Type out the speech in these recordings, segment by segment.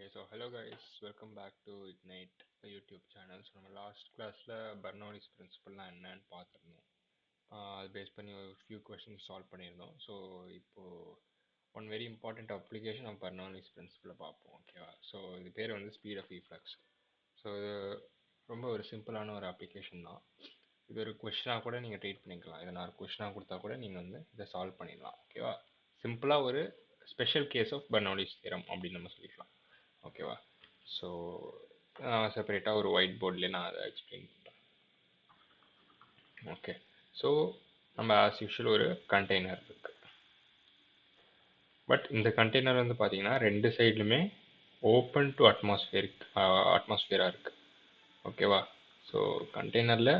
Hello guys, welcome back to Ignite YouTube channel. So நம்ம last கிளாஸில் Bernoulli's பிரின்சிபல்லாம் என்னன்னு பார்த்துருந்தோம். அது பேஸ் பண்ணி ஒரு ஃபியூ கொஷின்ஸ் சால்வ் பண்ணியிருந்தோம். ஸோ இப்போது one very important application of Bernoulli's பிரின்சிபலை பார்ப்போம். ஓகேவா? ஸோ இது பேர் வந்து ஸ்பீட் ஆஃப் ஈஃப்ளக்ஸ். ஸோ இது ரொம்ப ஒரு சிம்பிளான ஒரு அப்ளிகேஷன் தான். இது ஒரு கொஷினாக கூட நீங்கள் ட்ரீட் பண்ணிக்கலாம். இதை நான் ஒரு கொஷினாக கொடுத்தா கூட நீங்கள் வந்து இதை சால்வ் பண்ணிடலாம். ஓகேவா? சிம்பிளாக ஒரு ஸ்பெஷல் கேஸ் ஆஃப் பர்னோலிஸ் தியரம் அப்படின்னு நம்ம சொல்லிக்கலாம். ஓகேவா? ஸோ செப்பரேட்டாக ஒரு ஒயிட் போர்ட்லேயே நான் அதை எக்ஸ்பிளைன் பண்ணுறேன். ஓகே, ஸோ நம்ம ஆஸ் யூஷுவல் ஒரு கண்டெய்னர் இருக்கு. பட் இந்த கண்டெய்னர் வந்து பார்த்தீங்கன்னா ரெண்டு சைட்லுமே ஓப்பன் டு அட்மாஸ்பியராக இருக்குது. ஓகேவா? ஸோ கண்டெய்னரில்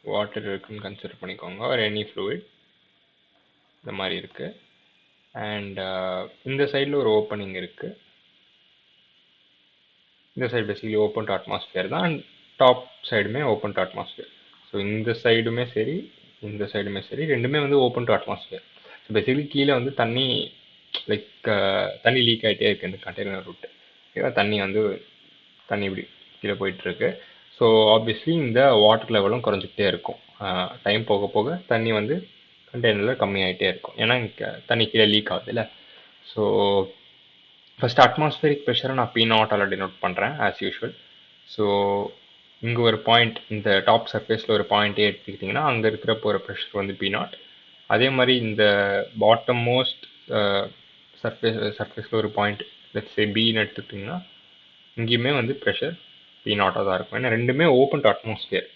வாட்டர் இருக்குன்னு கன்சிடர் பண்ணிக்கோங்க, ஒரு எனி ஃப்ளூயிட் இந்த மாதிரி இருக்குது. அண்ட் இந்த சைடில் ஒரு ஓப்பனிங் இருக்குது. இந்த side basically open to atmosphere தான், அண்ட் டாப் சைடுமே ஓப்பன் டு அட்மாஸ்பியர். ஸோ இந்த சைடுமே சரி இந்த சைடுமே சரி ரெண்டுமே வந்து open to atmosphere. So basically கீழே வந்து தண்ணி லைக் தண்ணி லீக் ஆகிட்டே இருக்குது இந்த கண்டெய்னர் ரூட்டு. ஓகேவா? தண்ணி இப்படி கீழே போயிட்டுருக்கு. ஸோ ஆப்வியஸ்லி இந்த வாட்டர் லெவலும் குறைஞ்சிக்கிட்டே இருக்கும். டைம் போக போக தண்ணி வந்து கண்டெய்னரில் கம்மியாகிட்டே இருக்கும், ஏன்னா இங்கே தண்ணி கீழே லீக் ஆகுது இல்லை. ஸோ ஃபஸ்ட் அட்மாஸ்பியரிக் ப்ரெஷரை நான் P0 டினோட் பண்ணுறேன் ஆஸ் யூஷுவல். ஸோ இங்கே ஒரு பாயிண்ட், இந்த டாப் சர்ஃபேஸில் ஒரு பாயிண்ட்டே எடுத்துக்கிட்டிங்கன்னா அங்கே இருக்கிற போகிற ப்ரெஷர் வந்து P0. அதே மாதிரி இந்த பாட்டம் மோஸ்ட் சர்ஃபேஸில் ஒரு பாயிண்ட் லெட்ஸ் சே பின்னு எடுத்துக்கிட்டிங்கன்னா இங்கேயுமே வந்து ப்ரெஷர் P0 தான் இருக்கும், ஏன்னா ரெண்டுமே ஓப்பன் டு அட்மாஸ்பியர்.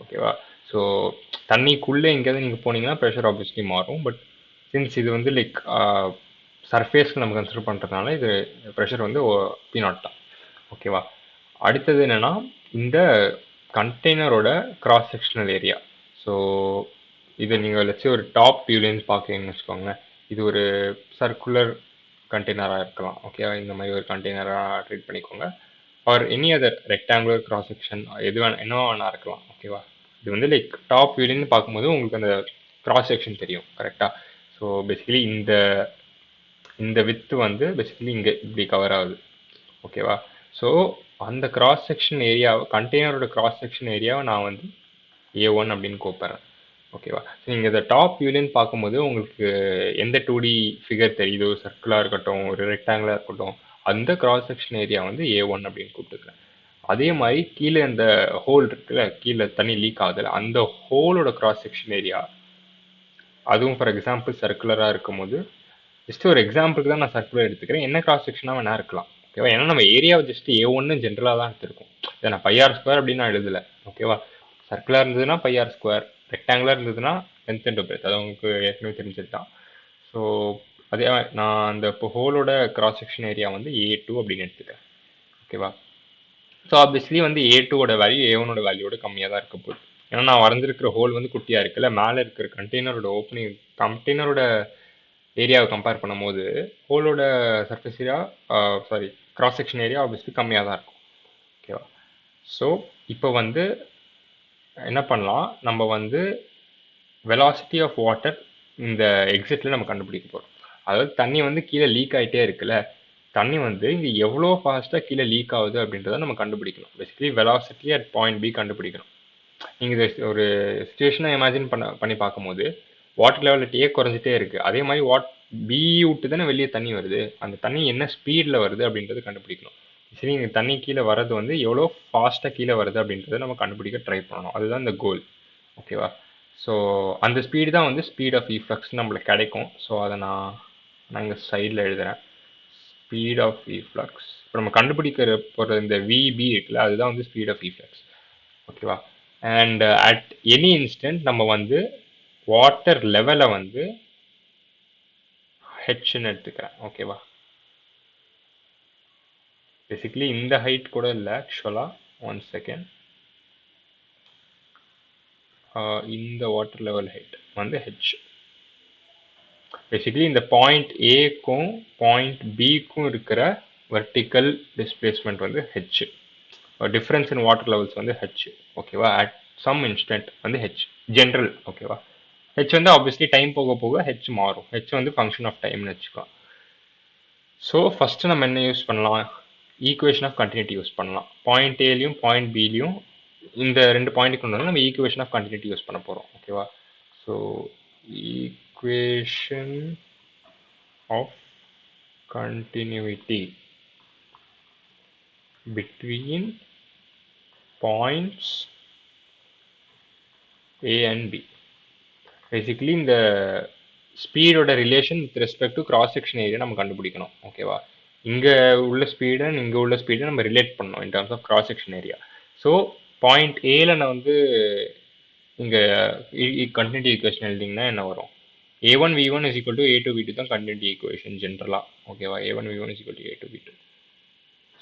ஓகேவா? ஸோ தண்ணிக்குள்ளே எங்கேயாவது நீங்கள் போனீங்கன்னா ப்ரெஷர் ஆப்வியஸ்லி மாறும். பட் சின்ஸ் இது வந்து லைக் சர்ஃபேஸ்க்கு நம்ம கன்சிடர் பண்ணுறதுனால இது ப்ரெஷர் வந்து P0 தான். ஓகேவா? அடுத்தது என்னென்னா இந்த கண்டெய்னரோட கிராஸ் செக்ஷனல் ஏரியா. ஸோ இதை நீங்கள் வச்சு ஒரு டாப் வியூலேருந்து பார்க்குறீங்கன்னு வச்சுக்கோங்களேன். இது ஒரு சர்க்குலர் கண்டெய்னராக இருக்கலாம். ஓகேவா? இந்த மாதிரி ஒரு கண்டெய்னராக ட்ரீட் பண்ணிக்கோங்க. Or any other rectangular cross section என்னவா வேணா இருக்கலாம். ஓகேவா? இது வந்து லைக் டாப் வியூலேருந்து பார்க்கும்போது உங்களுக்கு அந்த கிராஸ் செக்ஷன் தெரியும் கரெக்டாக. ஸோ பேசிக்கலி இந்த வித்து வந்து பேசிக்கலி இங்கே இப்படி கவர் ஆகுது. ஓகேவா? ஸோ அந்த கிராஸ் செக்ஷன் ஏரியாவை, கண்டெய்னரோட கிராஸ் செக்ஷன் ஏரியாவை நான் வந்து A1 அப்படின்னு கூப்பிட்றேன். ஓகேவா? ஸோ நீங்கள் இந்த டாப் வியூலேருந்து பார்க்கும்போது உங்களுக்கு எந்த 2D ஃபிகர் தெரியுதோ, சர்க்கிளாக இருக்கட்டும் ஒரு ரெக்டாங்குலாக இருக்கட்டும், அந்த கிராஸ் செக்ஷன் ஏரியா வந்து A1 அப்படின்னு கூப்பிட்டுக்கிறேன். அதே மாதிரி கீழே இந்த ஹோல் இருக்குல்ல, கீழே தண்ணி லீக் ஆகுதுல்ல, அந்த ஹோலோட கிராஸ் செக்ஷன் ஏரியா, அதுவும் ஃபார் எக்ஸாம்பிள் சர்க்குலராக இருக்கும் போது, ஜஸ்ட் ஒரு எக்ஸாம்பிளுக்கு தான் நான் சர்க்குலர் எடுத்துக்கிறேன், என்ன கிராஸ் செக்ஷனாக வேணா இருக்கலாம். ஓகேவா? ஏன்னா நம்ம ஏரியாவை ஜஸ்ட் A1 ஜென்ரலாக தான் எடுத்திருக்கோம். இதை நான் πr² அப்படின்னு நான் எழுதலை. ஓகேவா? சர்க்குலர் இருந்ததுன்னா πr², ரெக்டாங்குலர் இருந்ததுன்னா லென்த் இன்டு பிரெத், அது உங்களுக்கு ஏற்கனவே தெரிஞ்சது தான். ஸோ அதே நான் அந்த இப்போ ஹோலோட கிராஸ் செக்ஷன் ஏரியா வந்து A2 அப்படின்னு எடுத்துக்கிறேன். ஓகேவா? ஸோ ஆப்வியஸ்லி வந்து A2ஓட வேல்யூ A1ஓட வேல்யூவோட கம்மியாக தான் இருக்க போகுது, ஏன்னா நான் வரைஞ்சிருக்கிற ஹோல் வந்து குட்டியாக இருக்குல்ல. மேலே இருக்கிற கண்டெய்னரோட ஓப்பனிங், கண்டெய்னரோட ஏரியாவை கம்பேர் பண்ணும்போது ஹோலோட surface area, sorry cross section area obviously கம்மியாக தான் இருக்கும். ஓகேவா? ஸோ இப்போ வந்து என்ன பண்ணலாம், நம்ம வந்து வெலாசிட்டி ஆஃப் வாட்டர் இந்த எக்ஸிட்டில் நம்ம கண்டுபிடிக்க போகிறோம். அதாவது தண்ணி வந்து கீழே லீக் ஆகிட்டே இருக்குல்ல, தண்ணி வந்து இங்கே எவ்வளோ ஃபாஸ்ட்டாக கீழே லீக் ஆகுது அப்படின்றத நம்ம கண்டுபிடிக்கணும். Basically velocity at point B கண்டுபிடிக்கணும். நீங்கள் இதை ஒரு சுச்சுவேஷனை இமேஜின் பண்ணி பார்க்கும்போது வாட்டர் லெவல் டே குறைஞ்சிட்டே இருக்குது, அதே மாதிரி பி விட்டு தானே வெளியே தண்ணி வருது, அந்த தண்ணி என்ன ஸ்பீடில் வருது அப்படின்றது கண்டுபிடிக்கணும். சரி, இங்கே தண்ணி கீழே வர்றது வந்து எவ்வளோ ஃபாஸ்ட்டாக கீழே வருது அப்படின்றத நம்ம கண்டுபிடிக்க ட்ரை பண்ணணும். அதுதான் இந்த கோல். ஓகேவா? ஸோ அந்த ஸ்பீடு தான் வந்து ஸ்பீட் ஆஃப் ஈஃப்ளக்ஸ் நம்மளுக்கு கிடைக்கும். ஸோ அதை நான் இங்கே சைடில் எழுதுகிறேன், ஸ்பீட் ஆஃப் ஈஃப்ளக்ஸ். இப்போ நம்ம கண்டுபிடிக்கிற போகிற இந்த விபி இருக்குல்ல, அதுதான் வந்து ஸ்பீட் ஆஃப் ஈஃப்ளக்ஸ். ஓகேவா? அண்ட் அட் எனி இன்ஸ்டன்ட் நம்ம வந்து வாட்டர் லெவலை வந்து ஹெச்ன்னு எடுத்துக்கிறேன். ஓகேவா? பேசிக்கலி இந்த ஹைட் கூட இல்லை ஆக்சுவலாக, 1 செகண்ட், இந்த வாட்டர் லெவல் ஹைட் வந்து ஹெச். பேசிக்கலி இந்த பாயிண்ட் ஏக்கும் பாயிண்ட் பிக்கும் இருக்கிற வெர்டிக்கல் டிஸ்பிளேஸ்மெண்ட் வந்து H. Difference in water levels வந்து ஹெச். ஓகேவா? அட் சம் இன்ஸ்டன்ட் வந்து ஹெச் ஜென்ரல். ஓகேவா? ஹெச் வந்து ஆப்வியஸ்லி டைம் போக போக ஹெச் மாறும். ஹெச் வந்து ஃபங்க்ஷன் ஆஃப் டைம்னு வச்சுக்கலாம். ஸோ ஃபஸ்ட்டு நம்ம என்ன யூஸ் பண்ணலாம், ஈக்குவேஷன் ஆஃப் கண்டினியூட்டி யூஸ் பண்ணலாம். பாயிண்ட் ஏலையும் பாயிண்ட் பிலையும் இந்த ரெண்டு பாயிண்ட்டுக்கு கொண்டு நம்ம ஈக்குவேஷன் ஆஃப் கண்டினியூட்டி யூஸ் பண்ண போகிறோம். ஓகேவா? So equation of continuity between points A and B. Basically இந்த ஸ்பீடோட relation with respect to cross section area நம்ம கண்டுபிடிக்கணும். ஓகேவா? இங்கே உள்ள ஸ்பீடை இங்கே உள்ள ஸ்பீடை நம்ம ரிலேட் பண்ணணும் in terms of cross section area. So point ஏல நான் வந்து இங்கே கண்டினியூட்டி ஈக்குவேஷன் எழுதிங்கன்னா என்ன வரும்? A1 V1 is equal to A2 V2 தான் கண்டினியூட்டி ஈக்குவேஷன் ஜென்ரலாக. ஓகேவா? A1 V1 is equal to A2 V2.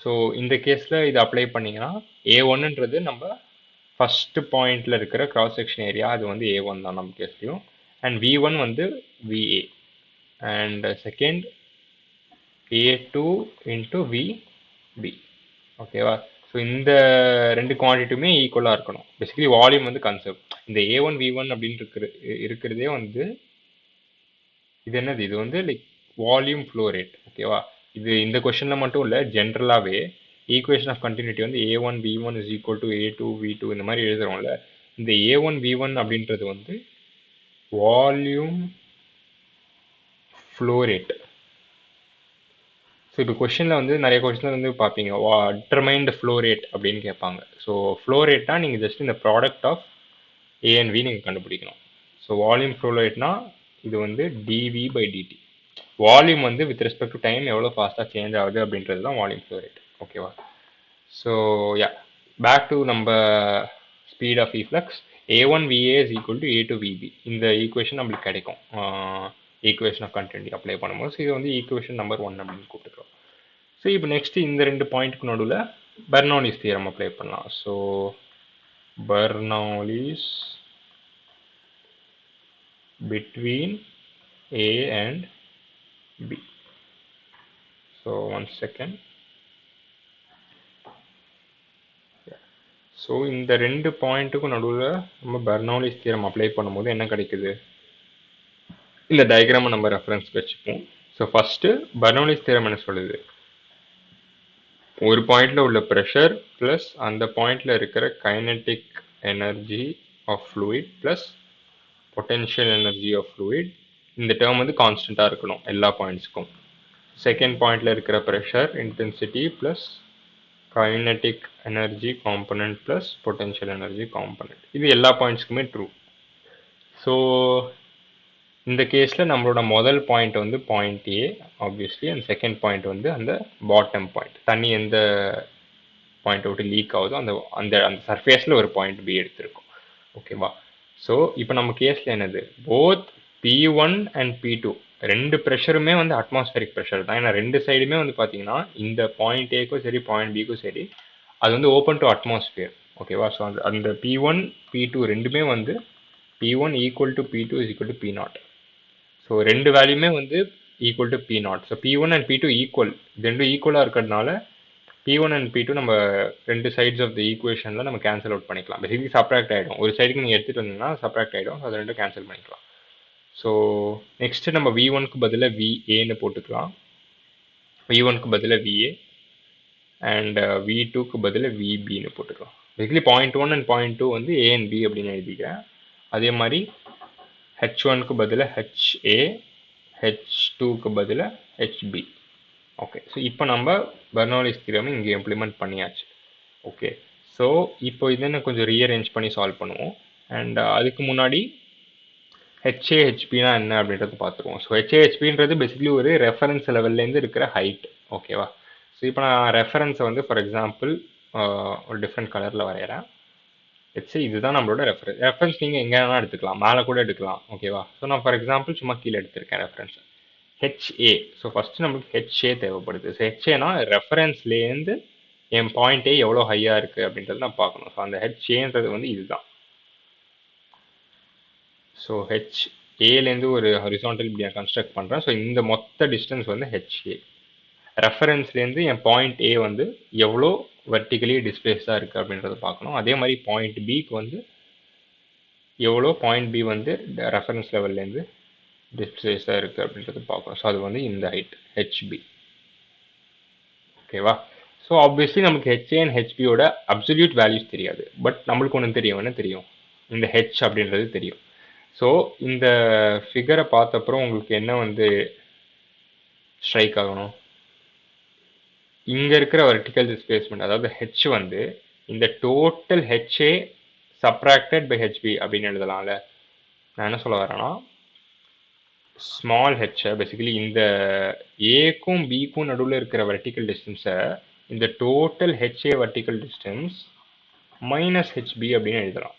So இந்த கேஸில் இது அப்ளை பண்ணிங்கன்னா A1ன்றது நம்ம ஃபஸ்ட்டு பாயிண்டில் இருக்கிற கிராஸ் செக்ஷன் ஏரியா, அது வந்து A1 தான் நம்ம கேஸ்லையும். அண்ட் V1 வந்து VA. And second A2 into VB. ஓகேவா? ஸோ இந்த ரெண்டு குவான்டிட்டியுமே ஈக்குவலாக இருக்கணும். பேசிக்கலி வால்யூம் வந்து கன்செப்ட். இந்த A1 V1 அப்படின்னு இருக்கிறதே வந்து இது என்னது? இது வந்து லைக் வால்யூம் ஃப்ளோ ரேட். ஓகேவா? இது இந்த கொஸ்டினில் மட்டும் இல்லை, ஜென்ரலாகவே ஈக்குவேஷன் ஆஃப் கண்டினியூட்டி வந்து A1 V1 is equal to A2 V2 இந்த மாதிரி எழுதுறோம்ல. இந்த A1 V1 அப்படின்றது வந்து வால்யூம் ஃப்ளோ ரேட். ஸோ இப்போ கொஸ்டினில் வந்து நிறைய கொஸ்டினில் வந்து பார்ப்பீங்க, டிட்டர்மைன்டு ஃப்ளோ ரேட் அப்படின்னு கேட்பாங்க. ஸோ ஃப்ளோ ரேட்னா நீங்கள் ஜஸ்ட் இந்த product of A and V நீங்கள் கண்டுபிடிக்கணும். ஸோ வால்யூம் ஃப்ளோ ரேட்னா இது வந்து dV/dt. வால்யூம் வந்து வித் ரெஸ்பெக்ட் டு டைம் எவ்வளோ ஃபாஸ்ட்டாக சேஞ்ச் ஆகுது அப்படின்றது தான் வால்யூம் ஃப்ளோ ரேட். ஓகேவா? ஸோ யா, பேக் டு நம்ம speed of efflux. A1 VA is equal to A2 VB. இந்த ஈக்குவேஷன் நம்மளுக்கு கிடைக்கும் ஈக்குவேஷன் ஆஃப் கண்டினியூட்டி அப்ளை பண்ணும்போது. ஸோ இது வந்து ஈக்குவேஷன் நம்பர் 1 அப்படின்னு கூப்பிட்டுக்கிறோம். ஸோ இப்போ நெக்ஸ்ட் இந்த ரெண்டு பாயிண்ட்டுக்கு நடுவில் பெர்னௌலிஸ் தியரம் அப்ளை பண்ணலாம். So Bernoulli's between A and B. So one second. So இந்த ரெண்டு பாயிண்ட்டுக்கும் நடுவில் நம்ம பெர்னௌலிஸ் தியரம் அப்ளை பண்ணும்போது என்ன கிடைக்குது? இந்த டயக்ராமை நம்ம ரெஃபரன்ஸ் வச்சுப்போம். ஸோ ஃபஸ்ட்டு பெர்னௌலிஸ் தியரம் என்ன சொல்லுது? ஒரு பாயிண்டில் உள்ள ப்ரெஷர் ப்ளஸ் அந்த பாயிண்டில் இருக்கிற kinetic energy of fluid plus potential energy of fluid, இந்த டேர்ம் வந்து கான்ஸ்டண்ட்டாக இருக்கணும் எல்லா பாயிண்ட்ஸுக்கும். செகண்ட் பாயிண்டில் இருக்கிற pressure intensity plus kinetic energy component plus potential energy component, இது எல்லா பாயிண்ட்ஸ்க்குமே ட்ரூ. ஸோ இந்த கேஸில் நம்மளோட முதல் பாயிண்ட் வந்து point A obviously, and second point வந்து அந்த பாட்டம் பாயிண்ட், தண்ணி எந்த பாயிண்ட்டை விட்டு லீக் ஆகுதோ அந்த அந்த அந்த சர்ஃபேஸில் ஒரு பாயிண்ட் பி எடுத்திருக்கோம். ஓகேவா? ஸோ இப்போ நம்ம கேஸில் என்னது? போத் P1 அண்ட் P2 ரெண்டு ப்ரெஷருமே வந்து அட்மாஸ்பரிக் ப்ரெஷர் தான். ஏன்னா ரெண்டு சைடுமே வந்து பார்த்தீங்கன்னா இந்த பாயிண்ட் ஏக்கும் சரி பாயிண்ட் பிக்கும் சரி அது வந்து ஓப்பன் டு அட்மாஸ்பியர். ஓகேவா? ஸோ அந்த P1 P2 ரெண்டுமே வந்து P1 equal to P2 is equal to P0. So ரெண்டு வேல்யூமே வந்து equal to P0. So P1 and P2 equal, ரெண்டும் ஈக்குவலாக இருக்கிறதுனால P1 அண்ட் P2 நம்ம ரெண்டு சைட்ஸ் ஆஃப் த ஈக்குவேஷனில் நம்ம கேன்சல் அவுட் பண்ணிக்கலாம். பேசிக்கலி சப்ராக்ட் ஆகிடும். ஒரு சைடுக்கு நீங்கள் எடுத்துகிட்டு வந்தீங்கன்னா சப்ராக்ட் ஆகிடும். அது ரெண்டும் கேன்சல் பண்ணிக்கலாம். ஸோ நெக்ஸ்ட்டு நம்ம V1க்கு பதிலாக VAன்னு போட்டுக்கலாம், V1க்கு பதிலாக VA, அண்ட் V2க்கு பதிலாக VBன்னு போட்டுக்கலாம். பேசிக்கலி பாயிண்ட் 1 அண்ட் பாயிண்ட் 2 வந்து A அண்ட் B அப்படின்னு எழுதிக்கிறேன். அதே மாதிரி H1க்கு பதிலாக HA, H2க்கு பதிலாக HB. ஓகே, ஸோ இப்போ நம்ம பெர்னௌலிஸ் தியரம் இங்கே இம்ப்ளிமெண்ட் பண்ணியாச்சு. ஓகே, ஸோ இப்போ இதை கொஞ்சம் ரீஅரேஞ்ச் பண்ணி சால்வ் பண்ணுவோம். அண்ட் அதுக்கு முன்னாடி HAHBனா என்ன அப்படின்றது பார்த்துருவோம். ஸோ HAHBன்றது பேசிக்கலி ஒரு ரெஃபரன்ஸ் லெவல்லேருந்து இருக்கிற ஹைட். ஓகேவா? ஸோ இப்போ நான் ரெஃபரன்ஸை வந்து ஃபார் எக்ஸாம்பிள் ஒரு டிஃப்ரெண்ட் கலரில் வரைகிறேன். இதுதான் நம்மளோட ரெஃபரன்ஸ் நீங்கள் எங்கே வேணால் எடுத்துக்கலாம், மேலே கூட எடுக்கலாம். ஓகேவா? ஸோ நான் ஃபார் எக்ஸாம்பிள் சும்மா கீழே எடுத்திருக்கேன் ரெஃபரன்ஸ் HA. ஸோ ஃபஸ்ட்டு நம்மளுக்கு HA தேவைப்படுது. ஸோ HAனா ரெஃபரன்ஸ்லேருந்து என் பாயிண்ட் A எவ்வளோ ஹையாக இருக்குது அப்படின்றது நான் பார்க்கணும். ஸோ அந்த HAன்றது வந்து இதுதான். ஸோ HAலேருந்து ஒரு ஹரிசாண்டல் இப்படி நான் கன்ஸ்ட்ரக்ட் பண்ணுறேன். ஸோ இந்த மொத்த டிஸ்டன்ஸ் வந்து HA. ரெஃபரன்ஸ்லேருந்து என் பாயிண்ட் A வந்து எவ்வளோ வெர்டிகலி டிஸ்பிளேஸ்டாக இருக்குது அப்படின்றத பார்க்கணும். அதே மாதிரி பாயிண்ட் பிக்கு வந்து எவ்வளோ பாயிண்ட் பி வந்து ரெஃபரன்ஸ் லெவல்லேருந்து டிஸ்பிளேஸாக இருக்குது அப்படின்றது பார்க்கணும். ஸோ அது வந்து இந்த ஹைட் HB. ஓகேவா? ஸோ ஆப்வியஸ்லி நமக்கு ஹெச்ஏ அண்ட் ஹெச்பியோட அப்சல்யூட் வேல்யூஸ் தெரியாது. பட் நம்மளுக்கு ஒன்று தெரியும், என்ன தெரியும், இந்த ஹெச் அப்படின்றது தெரியும். ஸோ இந்த ஃபிகரை பார்த்தப்பறம் உங்களுக்கு என்ன வந்து ஸ்ட்ரைக் ஆகணும், இங்கே இருக்கிற வெர்டிக்கல் டிஸ்பிளேஸ்மெண்ட் அதாவது ஹெச் வந்து இந்த total HA subtracted by HB அப்படின்னு எழுதலாம்ல. நான் என்ன சொல்ல வரேன்னா, ஸ்மால் ஹெச்சை பேசிக்கலி இந்த ஏக்கும் பிக்கும் நடுவில் இருக்கிற வெர்டிக்கல் டிஸ்டன்ஸை இந்த total HA vertical distance minus HP அப்படின்னு எழுதலாம்.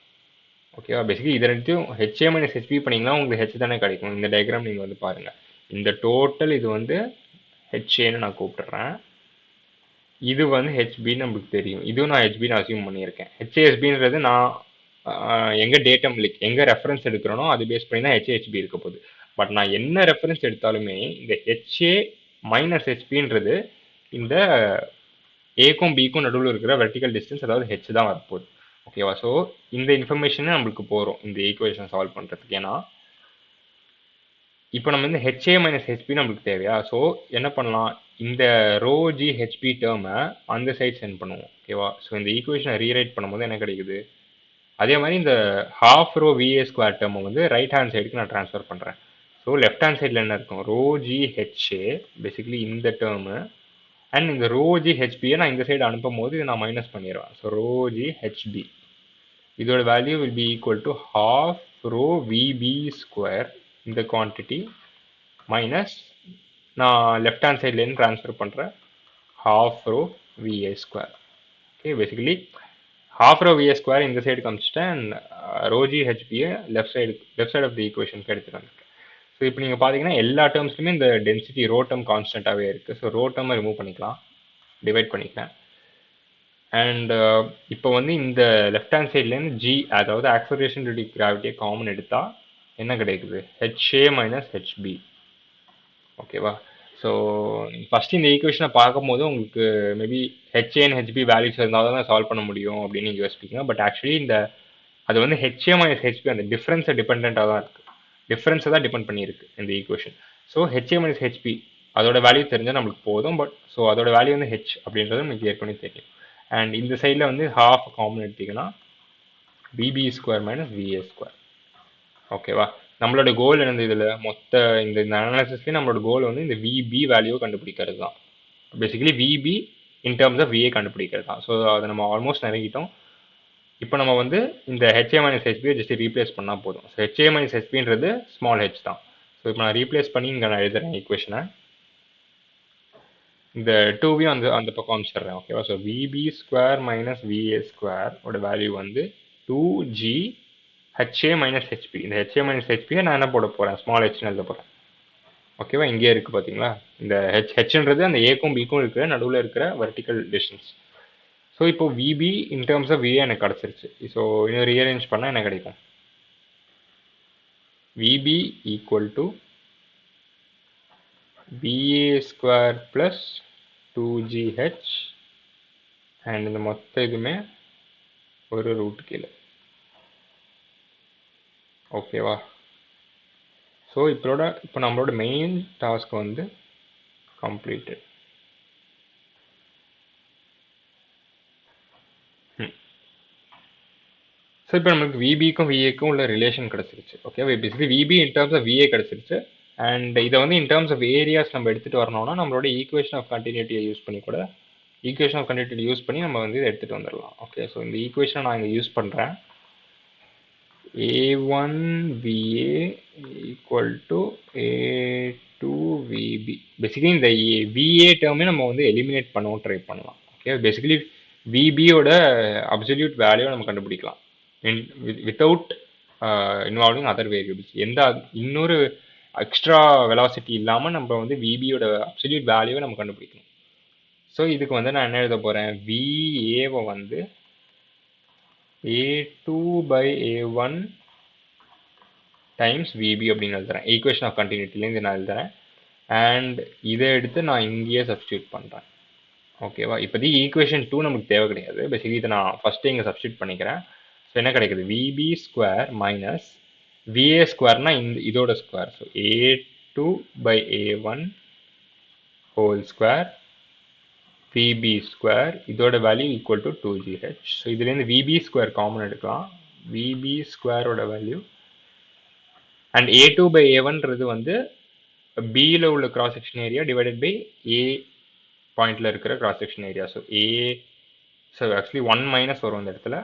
ஓகேவா, பேசிக்கலி இதை ரெண்டுத்தையும் ஹெச்ஏ மைனஸ் ஹெச்பி பண்ணிங்கன்னா உங்களுக்கு ஹெச் தானே கிடைக்கும். இந்த டயக்ராம் நீங்கள் வந்து பாருங்கள், இந்த டோட்டல் இது வந்து ஹெச்ஏன்னு நான் கூப்பிட்டுறேன், இது வந்து ஹெச்பின்னு நம்மளுக்கு தெரியும், இதுவும் நான் ஹெச்பின்னு அசியூம் பண்ணியிருக்கேன். ஹெச்ஏஎஸ்பின்றது நான் எங்கே டேட்டம் லைக் எங்கே ரெஃபரன்ஸ் எடுக்கிறனோ அது பேஸ் பண்ணி தான் ஹெச்ஏஹெச்பி இருக்க போகுது. பட் நான் என்ன ரெஃபரன்ஸ் எடுத்தாலுமே இந்த ஹெச்ஏ மைனஸ் ஹெச்பின்றது இந்த ஏக்கும் பிக்கும் நடுவில் இருக்கிற வெர்டிக்கல் டிஸ்டன்ஸ் அதாவது ஹெச் தான் வரப்போகுது. ஓகேவா, ஸோ இந்த இன்ஃபர்மேஷன் நம்மளுக்கு போகிறோம் இந்த ஈக்குவேஷன் சால்வ் பண்ணுறதுக்கு. ஏன்னா இப்போ நம்ம வந்து ஹெச்ஏ மைனஸ் ஹெச்பி நம்மளுக்கு தேவையா, ஸோ என்ன பண்ணலாம், இந்த ரோ ஜி ஹெச்பி டேர்மை அந்த சைட் சென்ட் பண்ணுவோம். ஓகேவா, ஸோ இந்த ஈக்குவேஷனை ரீரைட் பண்ணும்போது என்ன கிடைக்குது, அதே மாதிரி இந்த ஹாஃப் ரோ விஏ ஸ்கொயர் டேர்மை வந்து ரைட் ஹேண்ட் சைடுக்கு நான் ட்ரான்ஸ்ஃபர் பண்ணுறேன். ஸோ லெஃப்ட் ஹேண்ட் சைடில் என்ன இருக்கும், ரோ ஜி ஹெச்ஏ பேசிக்கலி இந்த டேர்மு அண்ட் இந்த ரோ ஜி ஹெச்பியை நான் இந்த சைடு அனுப்பும் போது இதை நான் மைனஸ் பண்ணிடுவேன். ஸோ ரோ ஜி ஹெச்பி இதோட value will be equal to half rho VB square இந்த குவான்டிட்டி மைனஸ் நான் லெஃப்ட் ஹேண்ட் சைட்லேருந்து ட்ரான்ஸ்ஃபர் பண்ணுறேன் half rho VA square. Okay, basically half rho vs square இந்த சைடு காமிச்சிட்டேன், rho g hbயை left side of the ஈக்குவேஷனுக்கு எடுத்துகிட்டு வந்திருக்கேன். ஸோ இப்போ நீங்கள் பார்த்தீங்கன்னா எல்லா டேர்ம்ஸ்லையுமே இந்த டென்சிட்டி ரோ டேர்ம் கான்ஸ்டண்ட்டாகவே இருக்குது. ஸோ ரோ டேர்மை ரிமூவ் பண்ணிக்கலாம், டிவைட் பண்ணிக்கலாம். அண்ட் இப்போ வந்து இந்த லெஃப்ட் ஹேண்ட் சைட்லேருந்து ஜி அதாவது ஆக்சலரேஷன் டியூ டு கிராவிட்டியை காமன் எடுத்தால் என்ன கிடைக்குது, ஹெச்ஏ மைனஸ் ஹெச்பி. ஓகேவா, ஸோ ஃபஸ்ட்டு இந்த ஈக்குவேஷனை பார்க்கும்போது உங்களுக்கு maybe HA and HP values இருந்தால் தான் சால்வ் பண்ண முடியும் அப்படின்னு நீங்கள் யோசிப்பீங்க. பட் ஆக்சுவலி இந்த அது வந்து ஹெச்ஏ மைனஸ் ஹெச்பி அந்த டிஃப்ரென்ஸை டிபெண்ட்டாக தான் இருக்குது, டிஃப்ரென்ஸை தான் டிபெண்ட் பண்ணியிருக்கு இந்த equation. So HA minus HB அதோட வேல்யூ தெரிஞ்சால் நம்மளுக்கு போதும். பட் ஸோ அதோட வேல்யூ வந்து ஹெச் அப்படின்றது நமக்கு ஏற்கனவே தெரியும். அண்ட் இந்த சைடில் வந்து ஹாஃப் காமன் எடுத்திங்கன்னா PB square minus VA square. ஓகேவா, நம்மளோட கோல் என்னது இதில் மொத்த இந்த அனாலிசிஸ்லேயே நம்மளோட கோல் வந்து இந்த விபி வேல்யூ கண்டுபிடிக்கிறது தான். Basically VB in terms of VA கண்டுபிடிக்கிறது தான். ஸோ அதை நம்ம ஆல்மோஸ்ட் நெருங்கிட்டோம். இப்போ நம்ம வந்து இந்த ஹெச்ஏ மைனஸ் ஹெச்பியை ஜஸ்ட் ரீப்ளேஸ் பண்ணால் போதும். ஸோ ஹெச்ஏ மைனஸ் ஹெச்பின்றது ஸ்மால் ஹெச் தான். ஸோ இப்போ நான் ரீப்ளேஸ் பண்ணி இங்கே நான் எழுதுறேன் ஈக்குவேஷனை, இந்த 2வையும் அந்த பக்கம் அனுப்பிச்சிடுறேன். ஓகேவா, so VB square minus VA square ஓட வேல்யூ வந்து 2g ஹெச்ஏ மைனஸ் ஹெச்பி. இந்த ஹெச்ஏ மைனஸ் ஹெச்பியை நான் என்ன போட போகிறேன், ஸ்மால் ஹெச்னு எழுத போகிறேன். ஓகேவா, இங்கே இருக்குது பார்த்தீங்களா, இந்த ஹெச்ன்றது அந்த ஏக்கும் பிக்கும் இருக்கிற நடுவில் இருக்கிற வெர்டிக்கல் டிஸ்டன்ஸ். ஸோ இப்போ VB in terms of VA எனக்கு கிடச்சிருச்சு. ஸோ இன்னும் ரீஅரேஞ்ச் பண்ணால் என்ன கிடைக்கும், VB equal to VA square plus 2gh and இந்த மொத்த இதுவுமே ஒரு ரூட் கீழே. ஓகேவா, ஸோ இப்போ நம்மளோட மெயின் டாஸ்க் வந்து கம்ப்ளீட்டட். ஸோ இப்போ நம்மளுக்கு விபிக்கும் விஏக்கும் உள்ள ரிலேஷன் கிடச்சிருச்சு. Okay, basically VB in terms of VA கிடச்சிருச்சு. அண்ட் இதை வந்து இன் டேர்ம்ஸ் ஆஃப் ஏரியாஸ் நம்ம எடுத்துகிட்டு வரணும்னா நம்மளோட ஈக்குவேஷன் ஆஃப் கண்டினியூட்டியை யூஸ் பண்ணி கூட ஈக்குவேஷன் ஆஃப் கண்டினியூட்டி யூஸ் பண்ணி நம்ம வந்து இதை எடுத்துகிட்டு வந்துடலாம். ஓகே, ஸோ இந்த ஈக்குவேஷனை நான் இங்கே யூஸ் பண்ணுறேன், a1va equal to a2vb. Basically இந்த va டேர்மே நம்ம வந்து எலிமினேட் பண்ணவும் ட்ரை பண்ணலாம். ஓகே, பேசிக்கலி விபியோட அப்சல்யூட் வேல்யூ நம்ம கண்டுபிடிக்கலாம் வித்தவுட் இன்வால்விங் அதர் வேரியபிள்ஸ். எந்த இன்னொரு எக்ஸ்ட்ரா வெலாசிட்டி இல்லாமல் நம்ம வந்து விபியோட அப்சல்யூட் வேல்யூவை நம்ம கண்டுபிடிக்கணும். ஸோ இதுக்கு வந்து நான் என்ன எழுத போகிறேன், விஏவை வந்து a2 by a1 times VP அப்படின்னு எழுதுறேன். ஈக்குவேஷன் ஆஃப் கண்டினியூட்டிலேருந்து நான் எழுதுறேன். அண்ட் இதை எடுத்து நான் இங்கேயே சப்ஸ்டியூட் பண்ணுறேன். ஓகேவா, இப்போதைக்கு ஈக்குவேஷன் 2 நமக்கு தேவை கிடையாது. பேசிக்கலி இதை நான் ஃபஸ்ட்டு இங்கே சப்ஸ்டியூட் பண்ணிக்கிறேன். ஸோ என்ன கிடைக்குது, விபி ஸ்கொயர் மைனஸ் விஏ ஸ்கொயர்னா இதோட square. So a2 by a1 whole square VB square இதோட value equal to 2gh. So இதுலேருந்து விபி ஸ்கொயர் காமன் எடுக்கலாம். விபி ஸ்கொயரோட வேல்யூ அண்ட் a2 by a1ன்றது வந்து பியில் உள்ள cross section area divided by A பாயிண்ட்ல இருக்கிற cross section area. So so actually 1 minus வரும் இந்த இடத்துல.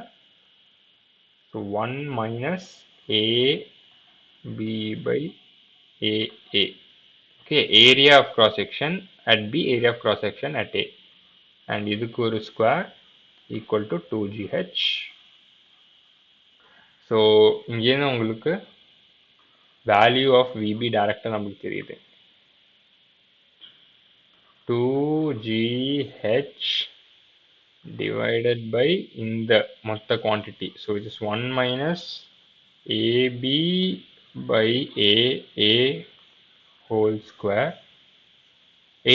So 1 minus ab by aa. Okay, area of cross section at b, area of cross section at a. And இதுக்கு ஒரு square equal to 2gh. So இங்கேருந்து உங்களுக்கு value of VP டைரக்டாக நம்மளுக்கு தெரியுது. 2gh divided by இந்த மொத்த quantity. So it is 1 minus ab by aa whole square.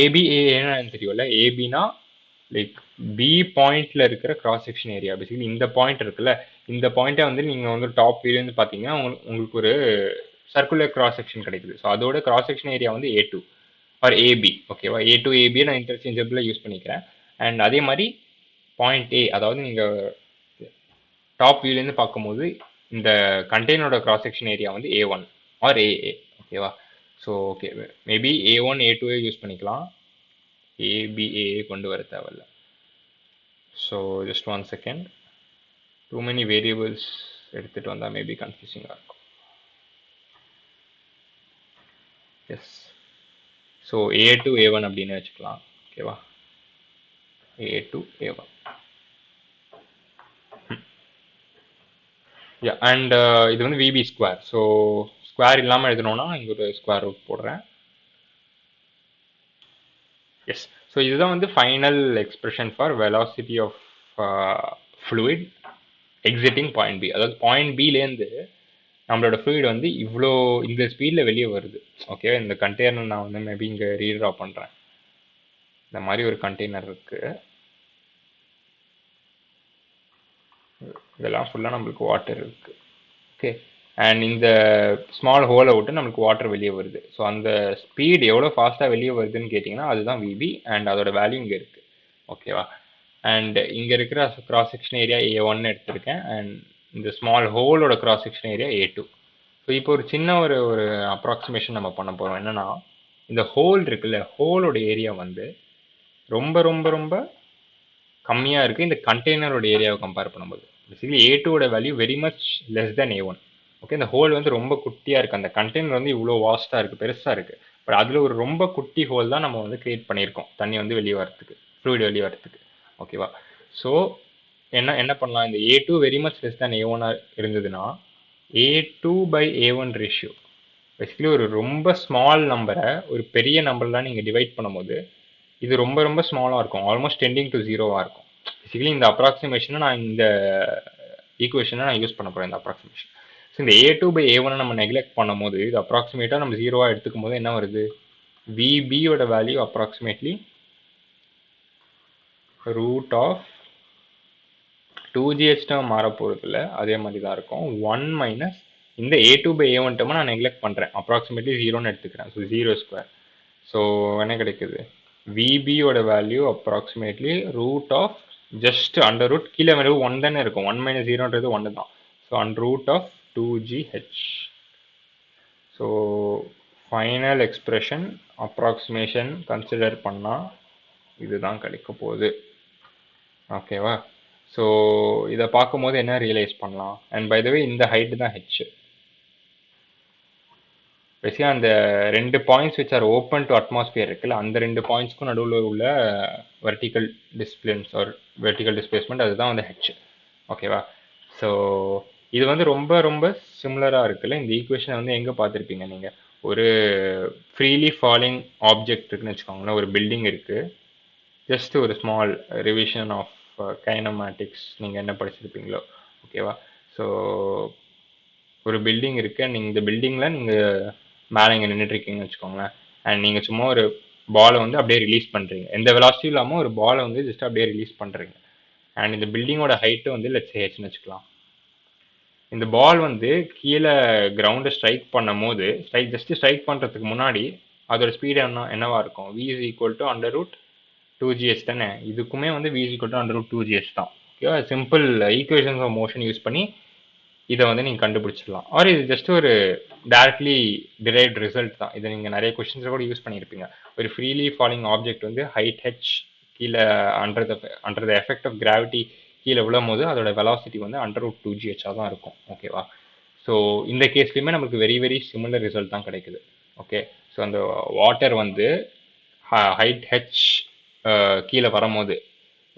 ab என்னன்னு தெரியும்ல, abனா லைக் பி பாயிண்ட்ல இருக்கிற கிராஸ் செக்ஷன் ஏரியா. பேசிக்கலி இந்த பாயிண்ட் இருக்குல்ல, இந்த பாயிண்ட்டை வந்து நீங்கள் வந்து டாப் வியூலேருந்து பார்த்தீங்கன்னா உங்களுக்கு ஒரு சர்க்குலர் கிராஸ் செக்ஷன் கிடைக்குது. ஸோ அதோட கிராஸ் செக்ஷன் ஏரியா வந்து a2 ஆர் ஏபி. ஓகேவா, a2 ஏபியை நான் இன்டர்சேஞ்சபிளாக யூஸ் பண்ணிக்கிறேன். அண்ட் அதே மாதிரி பாயிண்ட் ஏ, அதாவது நீங்கள் டாப் வியூலேருந்து பார்க்கும்போது இந்த கண்டெய்னரோட கிராஸ் செக்ஷன் ஏரியா வந்து a1 ஆர் ஏஏ. ஓகேவா, so okay, maybe a1 a2 use பண்ணிக்கலாம், ஏபிஏ கொண்டு வர தேவையில்ல. So just 1 second, too many variables எடுத்துகிட்டு வந்தால் மேபி கன்ஃபியூசிங்காக இருக்கும். எஸ், ஸோ a2 a1 அப்படின்னு வச்சுக்கலாம். ஓகேவா, a2 a1. யா, அண்ட் இது வந்து விபி ஸ்கொயர். ஸோ ஸ்கொயர் இல்லாமல் எழுதணும்னா இங்கே ஒரு ஸ்கொயர் ரூட் போடுறேன். எஸ், ஸோ இதுதான் வந்து final expression for velocity of fluid exiting point B. அதாவது பாயிண்ட் பிலேருந்து நம்மளோட ஃப்ளூயிட் வந்து இவ்வளோ இந்த ஸ்பீடில் வெளியே வருது. ஓகே, இந்த கண்டெய்னர் நான் வந்து மேபி இங்கே ரீட்ரா பண்ணுறேன். இந்த மாதிரி ஒரு கண்டெய்னர் இருக்குது, இதெல்லாம் ஃபுல்லாக நம்மளுக்கு வாட்டர் இருக்குது. ஓகே, அண்ட் இந்த ஸ்மால் ஹோலை விட்டு நம்மளுக்கு வாட்டர் வெளியே வருது. ஸோ அந்த ஸ்பீட் எவ்வளோ ஃபாஸ்ட்டாக வெளியே வருதுன்னு கேட்டிங்கன்னா அதுதான் விபி, அண்ட் அதோட வேல்யூ இங்கே இருக்குது. ஓகேவா, அண்ட் இங்கே இருக்கிற கிராஸ் செக்ஷன் ஏரியா a1 எடுத்திருக்கேன், அண்ட் இந்த ஸ்மால் ஹோலோட cross section area a2. So இப்போ ஒரு சின்ன ஒரு அப்ராக்சிமேஷன் நம்ம பண்ண போகிறோம். என்னென்னா, இந்த ஹோல் இருக்குல்ல, ஹோலோட ஏரியா வந்து ரொம்ப ரொம்ப ரொம்ப கம்மியாக இருக்குது இந்த கண்டெய்னரோட ஏரியாவை கம்பேர் பண்ணும்போது. பேசிக்கலி a2ஓட value very much less than a1. Okay, இந்த ஹோல் வந்து ரொம்ப குட்டியாக இருக்குது, அந்த கண்டெய்னர் வந்து இவ்வளோ வாஸ்ட்டாக இருக்குது, பெருசாக இருக்குது. பட் அதில் ஒரு ரொம்ப குட்டி ஹோல் தான் நம்ம வந்து கிரியேட் பண்ணியிருக்கோம் தண்ணி வந்து வெளியே வரத்துக்கு, ஃப்ளூயிட் வெளியே வரத்துக்கு. ஓகேவா, ஸோ என்ன பண்ணலாம், இந்த a2 very much less than a1 இருந்ததுன்னா a2 by a1 ratio. Basically ஒரு ரொம்ப ஸ்மால் நம்பரை ஒரு பெரிய நம்பர்லாம் நீங்கள் டிவைட் பண்ணும்போது இது ரொம்ப ரொம்ப ஸ்மாலாக இருக்கும், ஆல்மோஸ்ட் டெண்டிங் டு 0வாக இருக்கும். பேசிக்கலி இந்த அப்ராக்சிமேஷனை நான் இந்த ஈக்குவேஷனை நான் யூஸ் பண்ண போகிறேன், இந்த அப்ராக்சிமேஷன். ஸோ இந்த a2 by a1 நம்ம நெக்லெக்ட் பண்ணும் போது இது அப்ராக்சிமேட்டாக நம்ம 0வாக எடுத்துக்கும் போது என்ன வருது, விபியோட value approximately root of 2gh term மாற போகிறது இல்லை, அதே மாதிரி தான் இருக்கும். 1 மைனஸ் இந்த a2 by a1 டேர்மை நான் நெக்லெக்ட் பண்ணுறேன், அப்ராக்சிமேட்லி 0ன்னு எடுத்துக்கிறேன். So 0 square. ஸோ என்ன கிடைக்குது, விபியோட value approximately root of just under root, கீழே வேல்யூ 1 தானே இருக்கும், 1 மைனஸ் 0ன்றது 1 தான். So under root of 2gh. So final expression approximation consider பண்ணால் இதுதான் கிடைக்க போகுது. ஓகேவா, ஸோ இதை பார்க்கும்போது என்ன ரியலைஸ் பண்ணலாம், அண்ட் பை த வே இந்த ஹைட்டு தான் ஹெச். பேசிக்காக அந்த 2 points which are open to atmosphere இருக்குல்ல, அந்த 2 பாயிண்ட்ஸ்க்கும் நடுவில் உள்ள vertical displace or vertical displacement, அதுதான் வந்து ஹெச். ஓகேவா, ஸோ இது வந்து ரொம்ப ரொம்ப சிமிலராக இருக்குல்ல. இந்த ஈக்குவேஷனை வந்து எங்கே பார்த்துருப்பீங்க நீங்கள், ஒரு ஃப்ரீலி ஃபாலிங் ஆப்ஜெக்ட் இருக்குன்னு வச்சுக்கோங்களேன், ஒரு பில்டிங் இருக்குது, ஜஸ்ட் ஒரு ஸ்மால் ரிவிஷன் ஆஃப் கைனமேட்டிக்ஸ் நீங்கள் என்ன படிச்சிருப்பீங்களோ. ஓகேவா, ஸோ ஒரு பில்டிங் இருக்குது, நீங்கள் இந்த பில்டிங்கில் நீங்கள் மேலே இங்கே நின்றுட்டுருக்கீங்கன்னு வச்சுக்கோங்களேன், அண்ட் நீங்கள் சும்மா ஒரு பாலை வந்து அப்படியே ரிலீஸ் பண்ணுறீங்க, எந்த வெலாசிட்டியும் இல்லாமல் ஒரு பாலை வந்து ஜஸ்ட் அப்படியே ரிலீஸ் பண்ணுறீங்க. அண்ட் இந்த பில்டிங்கோட ஹைட்டு வந்து லெட்ஸ் சே ஹெச்னு வச்சுக்கலாம். இந்த பால் வந்து கீழே கிரவுண்டை ஸ்ட்ரைக் பண்ணும் போது ஜஸ்ட் ஸ்ட்ரைக் பண்ணுறதுக்கு முன்னாடி அதோட ஸ்பீடு என்னவா இருக்கும், v is equal to under root 2gh தானே, இதுக்குமே வந்து v is equal to under root 2gh தான். ஓகேவா, simple equations of motion use பண்ணி இதை வந்து நீங்கள் கண்டுபிடிச்சிடலாம். ஆர் இது ஜஸ்ட் ஒரு டைரக்ட்லி டிரைவ்ட் ரிசல்ட் தான். இதை நீங்கள் நிறைய கொஸ்டின்ஸில் கூட யூஸ் பண்ணியிருப்பீங்க. ஒரு ஃப்ரீலி ஃபாலிங் ஆப்ஜெக்ட் வந்து ஹைட் ஹெச் கீழே under the effect of gravity கீழே விழும் போது அதோட வெலாசிட்டி வந்து அண்டர் ரூட் 2gh தான் இருக்கும். ஓகேவா, ஸோ இந்த கேஸ்லையுமே நமக்கு வெரி வெரி சிமிலர் ரிசல்ட் தான் கிடைக்குது. ஓகே, ஸோ அந்த வாட்டர் வந்து ஹைட் ஹெச் கீழே வரும்போது,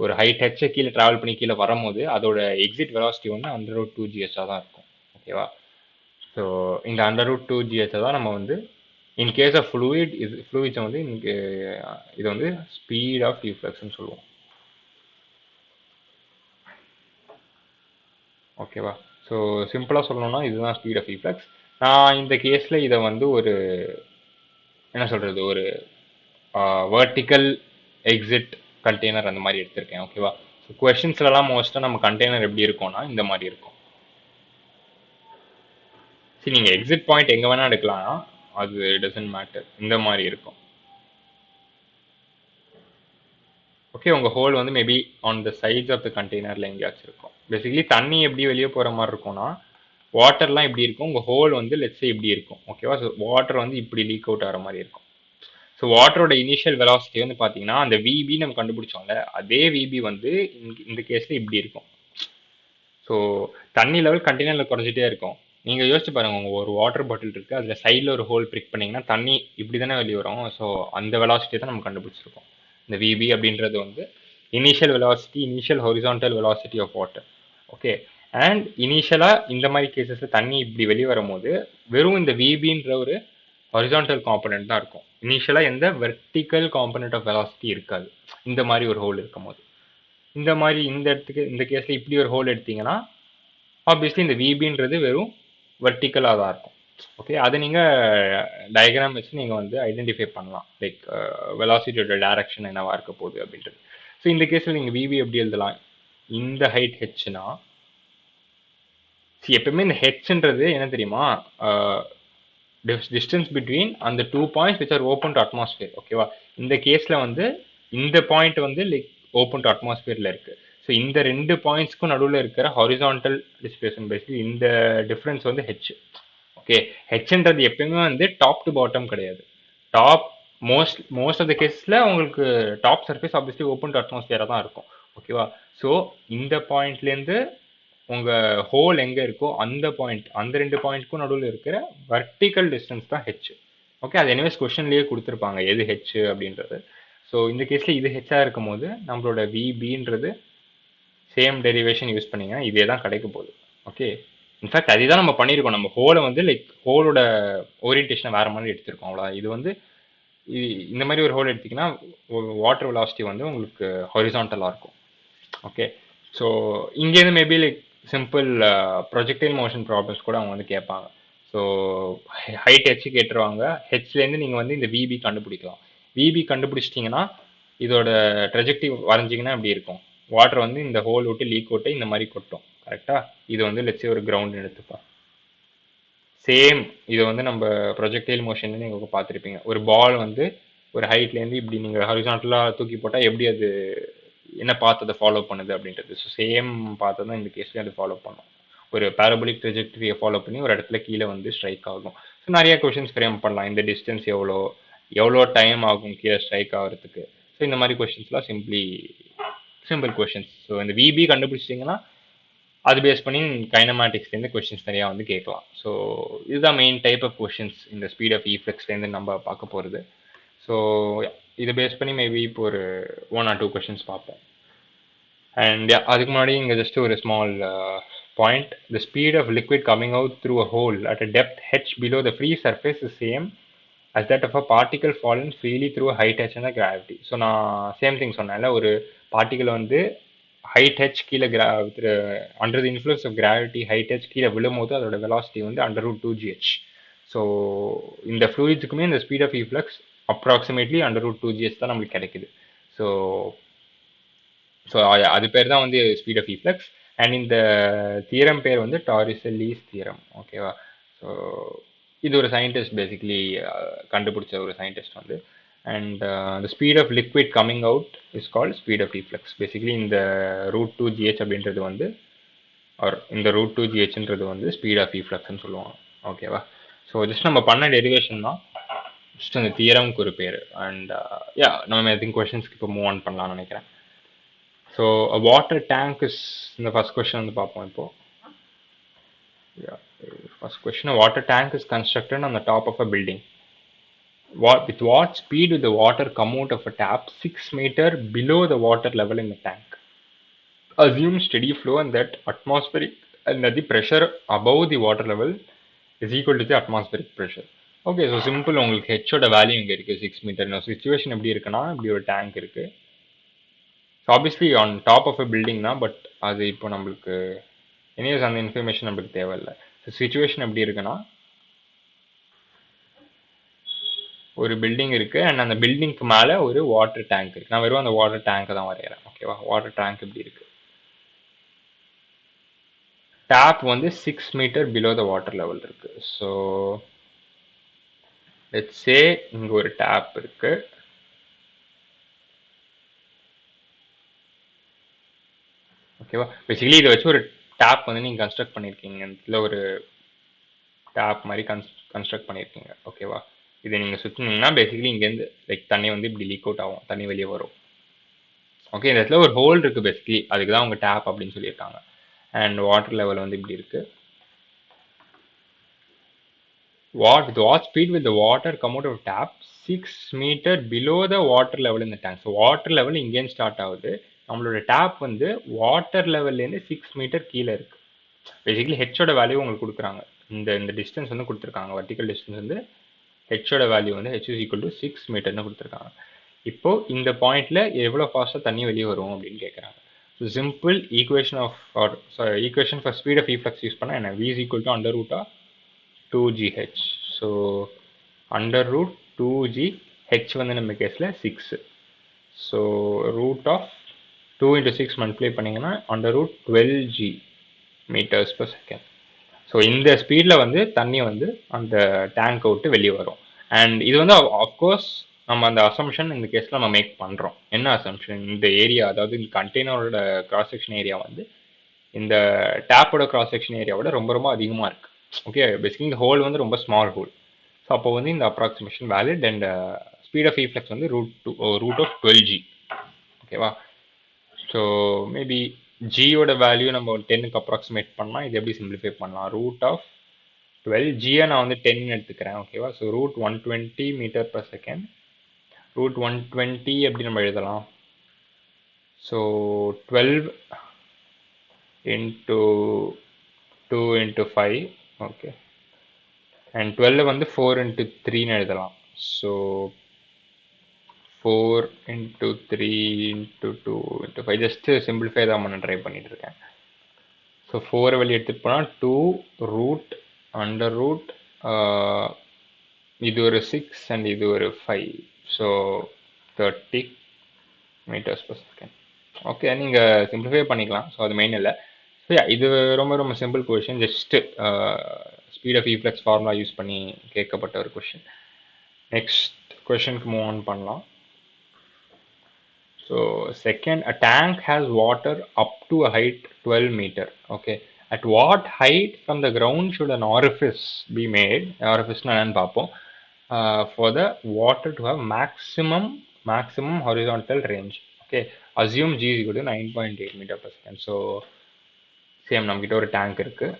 ஒரு ஹைட் ஹெச்சை கீழே ட்ராவல் பண்ணி கீழே வரும்போது அதோட எக்ஸிட் வெலாசிட்டி வந்து அண்டர் ரூட் 2gh தான் இருக்கும். ஓகேவா, ஸோ இந்த அண்டர் ரூட் 2gh தான் நம்ம வந்து இன் கேஸ் ஆஃப் ஃப்ளூயிட்ஸை வந்து இது வந்து ஸ்பீட் ஆஃப் ரிஃப்ளெக்ஷன் சொல்லுவோம். ஓகேவா, ஸோ சிம்பிளாக சொல்லணும்னா இதுதான் ஸ்பீட் ஆஃப் ரிஃப்ளெக்ஸ். நான் இந்த கேஸில் இதை வந்து ஒரு என்ன சொல்கிறது, ஒரு வெர்டிக்கல் எக்ஸிட் கண்டெய்னர் அந்த மாதிரி எடுத்திருக்கேன். ஓகேவா, ஸோ கொஷின்ஸ்லாம் மோஸ்ட்டாக நம்ம கண்டெய்னர் எப்படி இருக்கும்னா இந்த மாதிரி இருக்கும். சரி, நீங்கள் எக்ஸிட் பாயிண்ட் எங்கே வேணால் எடுக்கலாம், அது டசன்ட் மேட்டர், இந்த மாதிரி இருக்கும். ஓகே, உங்கள் ஹோல் வந்து maybe on the sides of the கண்டெய்னரில் எங்கேயாச்சும் இருக்கும். பேசிக்கலி தண்ணி எப்படி வெளியே போகிற மாதிரி இருக்கும்னா வாட்டர்லாம் இப்படி இருக்கும், உங்கள் ஹோல் வந்து லெட்ஸே இப்படி இருக்கும். ஓகேவா, ஸோ வாட்டர் வந்து இப்படி லீக் அவுட் ஆகிற மாதிரி இருக்கும். ஸோ வாட்டரோட இனிஷியல் வெலாசிட்டி வந்து பார்த்தீங்கன்னா அந்த விபி நம்ம கண்டுபிடிச்சோம்ல, அதே விபி வந்து இந்த கேஸில் இப்படி இருக்கும். ஸோ தண்ணி லெவல் கண்டெய்னரில் குறைஞ்சிட்டே இருக்கும். நீங்கள் யோசிச்சு பாருங்கள், உங்கள் ஒரு வாட்டர் பாட்டில் இருக்குது, அதில் சைடில் ஒரு ஹோல் பிரிக் பண்ணிங்கன்னா தண்ணி இப்படி தானே வெளியே வரும். ஸோ அந்த வெலாசிட்டி தான் நம்ம கண்டுபிடிச்சிருக்கோம். இந்த விபி அப்படின்றது வந்து initial velocity, initial horizontal velocity of water. Okay, and இனிஷியலாக இந்த மாதிரி கேசஸில் தண்ணி இப்படி வெளியே வரும்போது வெறும் இந்த விபின்ற ஒரு ஹொரிசான்டல் காம்பனன்ட் தான் இருக்கும். இனிஷியலாக எந்த வெர்டிக்கல் காம்பனன்ட் ஆஃப் வெலாசிட்டி இருக்காது இந்த மாதிரி ஒரு ஹோல் இருக்கும் போது. இந்த மாதிரி இந்த இடத்துக்கு இந்த கேஸில் இப்படி ஒரு ஹோல் எடுத்தீங்கன்னா ஆப்வியஸ்லி இந்த விபின்றது வெறும் வெர்டிக்கலாக தான் இருக்கும். ஓகே, அதை நீங்கள் டயக்ராம் வச்சு நீங்கள் வந்து ஐடென்டிஃபை பண்ணலாம், லைக் வெலாசிட்டியோட டைரக்ஷன் என்னவா இருக்க போகுது அப்படின்றது. ஸோ இந்த கேஸில் நீங்கள் விபி எப்படி எழுதலாம், இந்த ஹைட் ஹெச்னா எப்பவுமே இந்த ஹெச்ன்றது என்ன தெரியுமா, டிஸ்டன்ஸ் பிட்வீன் அந்த 2 points which are open to atmosphere. ஓகேவா, இந்த கேஸில் வந்து இந்த பாயிண்ட் வந்து லைக் ஓப்பன் டு அட்மாஸ்பியரில் இருக்குது. ஸோ இந்த 2 பாயிண்ட்ஸ்க்கும் நடுவில் இருக்கிற ஹாரிசான்டல் டிஸ்பிளேஸ்மென்ட் பேசிக்கலி இந்த டிஃப்ரென்ஸ் வந்து ஹெச். ஓகே, ஹெச்ன்றது எப்பயுமே வந்து டாப் டு பாட்டம் கிடையாது. டாப் மோஸ்ட் ஆஃப் த கேஸில் உங்களுக்கு top surface obviously open to அட்மாஸ்பியராக தான் இருக்கும். ஓகேவா, ஸோ இந்த பாயிண்ட்லேருந்து உங்கள் ஹோல் எங்கே இருக்கோ அந்த பாயிண்ட், அந்த 2 பாயிண்ட்க்கும் நடுவில் இருக்கிற வர்டிக்கல் டிஸ்டன்ஸ் தான் ஹெச். ஓகே, அது எனிவேஸ் கொஸ்டின்லேயே கொடுத்துருப்பாங்க எது ஹெச் அப்படின்றது. ஸோ இந்த கேஸில் இது ஹெச்சாக இருக்கும் போது நம்மளோட விபின்றது சேம் டெரிவேஷன் யூஸ் பண்ணிங்கன்னா இதே தான் கிடைக்க போகுது. ஓகே, இன்ஃபேக்ட் அதே தான் நம்ம பண்ணியிருக்கோம். நம்ம ஹோலை வந்து லைக் ஹோலோட ஓரியன்டேஷனை வேறு மாதிரி எடுத்திருக்கோம். அவ்வளோ, இது வந்து இந்த மாதிரி ஒரு ஹோல் எடுத்திங்கன்னா வாட்டர் வெலாசிட்டி வந்து உங்களுக்கு ஹொரிசான்டலாக இருக்கும். ஓகே, ஸோ இங்கேருந்து maybe like simple projectile motion problems கூட அவங்க வந்து கேட்பாங்க. ஸோ ஹைட் ஹெச் கேட்டுருவாங்க, ஹெச்லேருந்து நீங்கள் வந்து இந்த விபி கண்டுபிடிக்கலாம். விபி கண்டுபிடிச்சிட்டிங்கன்னா இதோட ட்ரெஜெக்டிவ் வரைஞ்சிங்கன்னா எப்படி இருக்கும், வாட்டர் வந்து இந்த ஹோல் விட்டு லீக் விட்டு இந்த மாதிரி கொட்டும். கரெக்டாக, இது வந்து லெட்ஸே ஒரு கிரவுண்ட் எடுத்துப்போம். சேம் இது வந்து நம்ம ப்ரொஜெக்டைல் மோஷன் நீங்கள் பார்த்துருப்பீங்க, ஒரு பால் வந்து ஒரு ஹைட்லேருந்து இப்படி நீங்கள் ஹரிசான்டலாக தூக்கி போட்டால் எப்படி அது என்ன பார்த்து அதை ஃபாலோ பண்ணுது அப்படின்றது. ஸோ சேம் பார்த்து தான் இந்த கேஸ்லேயும் அது ஃபாலோ பண்ணும். ஒரு பேரபோலிக் ட்ரெஜெக்டரியை ஃபாலோ பண்ணி ஒரு இடத்துல கீழே வந்து ஸ்ட்ரைக் ஆகும். ஸோ நிறைய கொஷின்ஸ் ஃப்ரேம் பண்ணலாம், இந்த டிஸ்டன்ஸ் எவ்வளோ டைம் ஆகும் கீழே ஸ்ட்ரைக் ஆகிறதுக்கு. ஸோ இந்த மாதிரி கொஷின்ஸ்லாம் சிம்பிள் கொஷின்ஸ். ஸோ இந்த விபி கண்டுபிடிச்சிட்டிங்கன்னா அது பேஸ் பண்ணி கைனமேட்டிக்ஸ்லேருந்து கொஷின்ஸ் நிறையா வந்து கேட்கலாம். ஸோ இதுதான் மெயின் டைப் ஆஃப் கொஷின்ஸ் இந்த ஸ்பீட் ஆஃப் ஈஃப்ளெக்ஸ்லேருந்து நம்ம பார்க்க போகிறது. ஸோ இதை பேஸ் பண்ணி மேபி இப்போ ஒரு 1 or 2 கொஷின்ஸ் பார்ப்போம். அண்ட் அதுக்கு முன்னாடி இங்கே ஜஸ்ட் ஒரு small point, the speed of liquid coming out through a hole at a depth H below the free surface is same as that of a particle fallen freely through a height h and a gravity. So நான் same thing சொன்னேன்ல, ஒரு particle வந்து height H கீழே under the influence of gravity height H கீழே விழும்போது அதோட velocity வந்து under root 2gh. So இந்த ஃப்ளூயிட்ஸுக்குமே இந்த speed of efflux approximately under root 2gh தான் நம்மளுக்கு கிடைக்குது. ஸோ ஸோ அது பேர் தான் வந்து ஸ்பீட் ஆஃப் ஈஃப்ளக்ஸ். அண்ட் இந்த தியரம் பேர் வந்து டாரிசெல்லீஸ் தியரம். ஓகேவா, ஸோ இது ஒரு சயின்டிஸ்ட் பேசிக்கலி கண்டுபிடிச்ச ஒரு சயின்டிஸ்ட் வந்து and the speed of liquid coming out is called speed of efflux. Basically இந்த root 2 gh அப்படின்றது வந்து or இந்த root 2 gh வந்து speed of efflux ன்னு சொல்லுவாங்க. ஓகேவா? ஸோ ஜஸ்ட் நம்ம பண்ண டெரிவேஷன் தான், ஜஸ்ட் அந்த தியரம்க்கு ஒரு பேர். அண்ட் யா நம்ம ஐ திங்க் கொஷின்ஸ்க்கு இப்போ மூவ் ஆன் பண்ணலாம்னு நினைக்கிறேன். ஸோ வாட்டர் டேங்க் இஸ் இந்த ஃபர்ஸ்ட் கொஸ்டின் வந்து பார்ப்போம் இப்போ. Yeah, first question: a water tank is constructed on the top of a building. With what speed will the water come out of a tap 6 meter below the water level in the tank? Assume steady flow and that atmospheric and that the pressure above the water level is equal to the atmospheric pressure. Okay, so simple. உங்களுக்கு h ஓட value இங்க இருக்கு 6 metre. நான் situation எப்படி இருக்குன்னா இப்படி ஒரு tank இருக்கு. So obviously on top of a building தான், பட் அது இப்போ நம்மளுக்கு எனிவேஸ் அந்த இன்ஃபர்மேஷன் நம்மளுக்கு தேவையில்லை. ஸோ சிச்சுவேஷன் எப்படி இருக்குன்னா ஒரு பில்டிங் இருக்கு அண்ட் அந்த பில்டிங்க்கு மேலே ஒரு வாட்டர் டேங்க் இருக்கு. நான் வெறும் அந்த வாட்டர் டேங்கை தான் வரைகிறேன். ஓகேவா? வாட்டர் டேங்க் இப்படி இருக்கு. டேப் வந்து 6 meter below the water level இருக்கு. ஸோ லெட்ஸ் சே இங்க ஒரு டேப் இருக்கு. ஓகேவா? பேசிக்கலி இதை வச்சு ஒரு டேப் வந்து நீங்க கன்ஸ்ட்ரக்ட் பண்ணியிருக்கீங்க. இதில் ஒரு டேப் மாதிரி கன்ஸ்ட்ரக்ட் பண்ணியிருக்கீங்க. ஓகேவா? இதை நீங்க சுற்றினீங்கன்னா பேசிக்கலி இங்கேருந்து லைக் தண்ணி வந்து இப்படி லீக் அவுட் ஆகும், தண்ணி வெளியே வரும். ஓகே, இந்த இடத்துல ஒரு ஹோல் இருக்கு பேசிக்கலி, அதுக்கு தான் அவங்க டேப் அப்படின்னு சொல்லியிருக்காங்க. அண்ட் வாட்டர் லெவல் வந்து இப்படி இருக்கு. With what speed will the water come out of tap 6 meter below the water level in the tank? So water level இங்கேருந்து ஸ்டார்ட் ஆகுது. நம்மளோட டேப் வந்து வாட்டர் லெவல்லேருந்து 6 மீட்டர் கீழே இருக்கு. பேசிக்கலி ஹெச்சோட வேல்யூ உங்களுக்கு கொடுக்குறாங்க. இந்த டிஸ்டன்ஸ் வந்து கொடுத்துருக்காங்க. வர்டிக்கல் டிஸ்டன்ஸ் வந்து ஹெச்சோட வேல்யூ வந்து ஹெச் இஸ் ஈக்குவல் டு 6 மீட்டர்னு கொடுத்துருக்காங்க. இப்போ இந்த பாயிண்ட்ல எவ்வளோ ஃபாஸ்ட்டாக தண்ணி வெளியே வரும் அப்படின்னு கேட்குறாங்க. So simple equation equation for speed of efflux use பண்ணால் என்ன? v is equal to under root of 2gh. So under root 2g, h வந்து நம்ம கேஸில் 6. So root of 2 into 6 multiply பண்ணிங்கன்னா under root 12g metres per second. So இந்த ஸ்பீடில் வந்து தண்ணி வந்து அந்த டேங்கை விட்டு வெளியே வரும். அண்ட் இது வந்து அஃப்கோர்ஸ் நம்ம அந்த அசம்ஷன் இந்த கேஸில் நம்ம மேக் பண்ணுறோம். என்ன அசம்ஷன்? இந்த ஏரியா, அதாவது இந்த கண்டெய்னரோட கிராஸ் செக்ஷன் ஏரியா வந்து இந்த டேப்போட கிராஸ் செக்ஷன் ஏரியாவோட ரொம்ப ரொம்ப அதிகமாக இருக்குது. ஓகே, பேசிக்கலி இந்த ஹோல் வந்து ரொம்ப ஸ்மால் ஹோல். ஸோ அப்போ வந்து இந்த approximation valid. And speed of efflux வந்து ரூட் ஆஃப் 12g. ஓகேவா? ஸோ மேபி ஜியோட வேல்யூ நம்ம 10க்கு அப்ராக்சிமேட் பண்ணால் இது எப்படி சிம்பிளிஃபை பண்ணலாம்? ரூட் ஆஃப் 12g நான் வந்து 10 எடுத்துக்கிறேன். ஓகேவா? So root 120 meter per second. Root 120 எப்படி நம்ம எழுதலாம்? So 12 into 2 into 5. Okay, and 12 வந்து 4 into 3ன்னு எழுதலாம். So 4 into 3 into 2 into 5. Just simplify தான் பண்ண ட்ரை பண்ணிட்டு இருக்கேன். ஸோ 4 வெளியே எடுத்துட்டு போனால் 2 ரூட் அண்டர் ரூட் இது ஒரு 6 அண்ட் இது ஒரு 5. So 30 metres per second. Okay, நீங்கள் சிம்பிளிஃபை பண்ணிக்கலாம். ஸோ அது மெயின் இல்லை. ஸோ இது ரொம்ப ரொம்ப simple question. Just speed of efflux formula use பண்ணி கேட்கப்பட்ட ஒரு கொஷின். நெக்ஸ்ட் கொஷனுக்கு மூவ் ஆன் பண்ணலாம். So second, a tank has water up to a height 12 meter. Okay, at what height from the ground should an orifice be made? Orifice na enna paapom. For the water to have maximum horizontal range. Okay, assume g is equal to 9.8 meter per second. So same நம்ம கிட்ட ஒரு tank இருக்கு.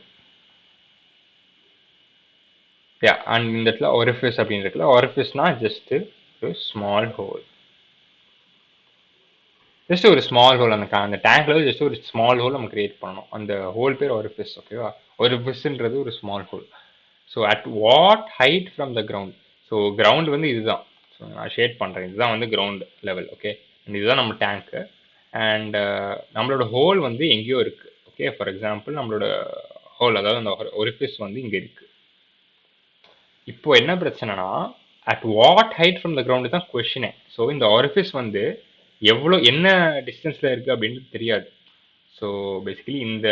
Yeah, and இந்த இடத்துல orifice அப்படின்னு இருக்குல்ல, orificeனா just a small hole. Just ஒரு small whole, அந்த டேங்க்ல ஜஸ்ட் ஒரு ஸ்மால் ஹோல் நம்ம கிரியேட் பண்ணணும். அந்த ஹோல் பேர் ஒரிஃபிஸ். ஓகேவா? ஒரிஃபிஸ்ன்றது ஒரு small hole. So at what height from the ground? So ground வந்து இதுதான். ஸோ நான் ஷேட் பண்ணுறேன், இதுதான் வந்து கிரவுண்ட் லெவல். ஓகே, அண்ட் இதுதான் நம்ம டேங்க்கு. அண்ட் நம்மளோட ஹோல் வந்து எங்கேயோ இருக்குது. ஓகே, ஃபார் எக்ஸாம்பிள் நம்மளோட ஹோல், அதாவது அந்த ஒரிஃபிஸ் வந்து இங்கே இருக்குது. இப்போ என்ன பிரச்சனைனா at what height from the ground தான் கொஸ்டினே. ஸோ இந்த ஒரிஃபிஸ் வந்து எவ்வளோ என்ன டிஸ்டன்ஸில் இருக்குது அப்படின்றது தெரியாது. ஸோ பேசிக்கலி இந்த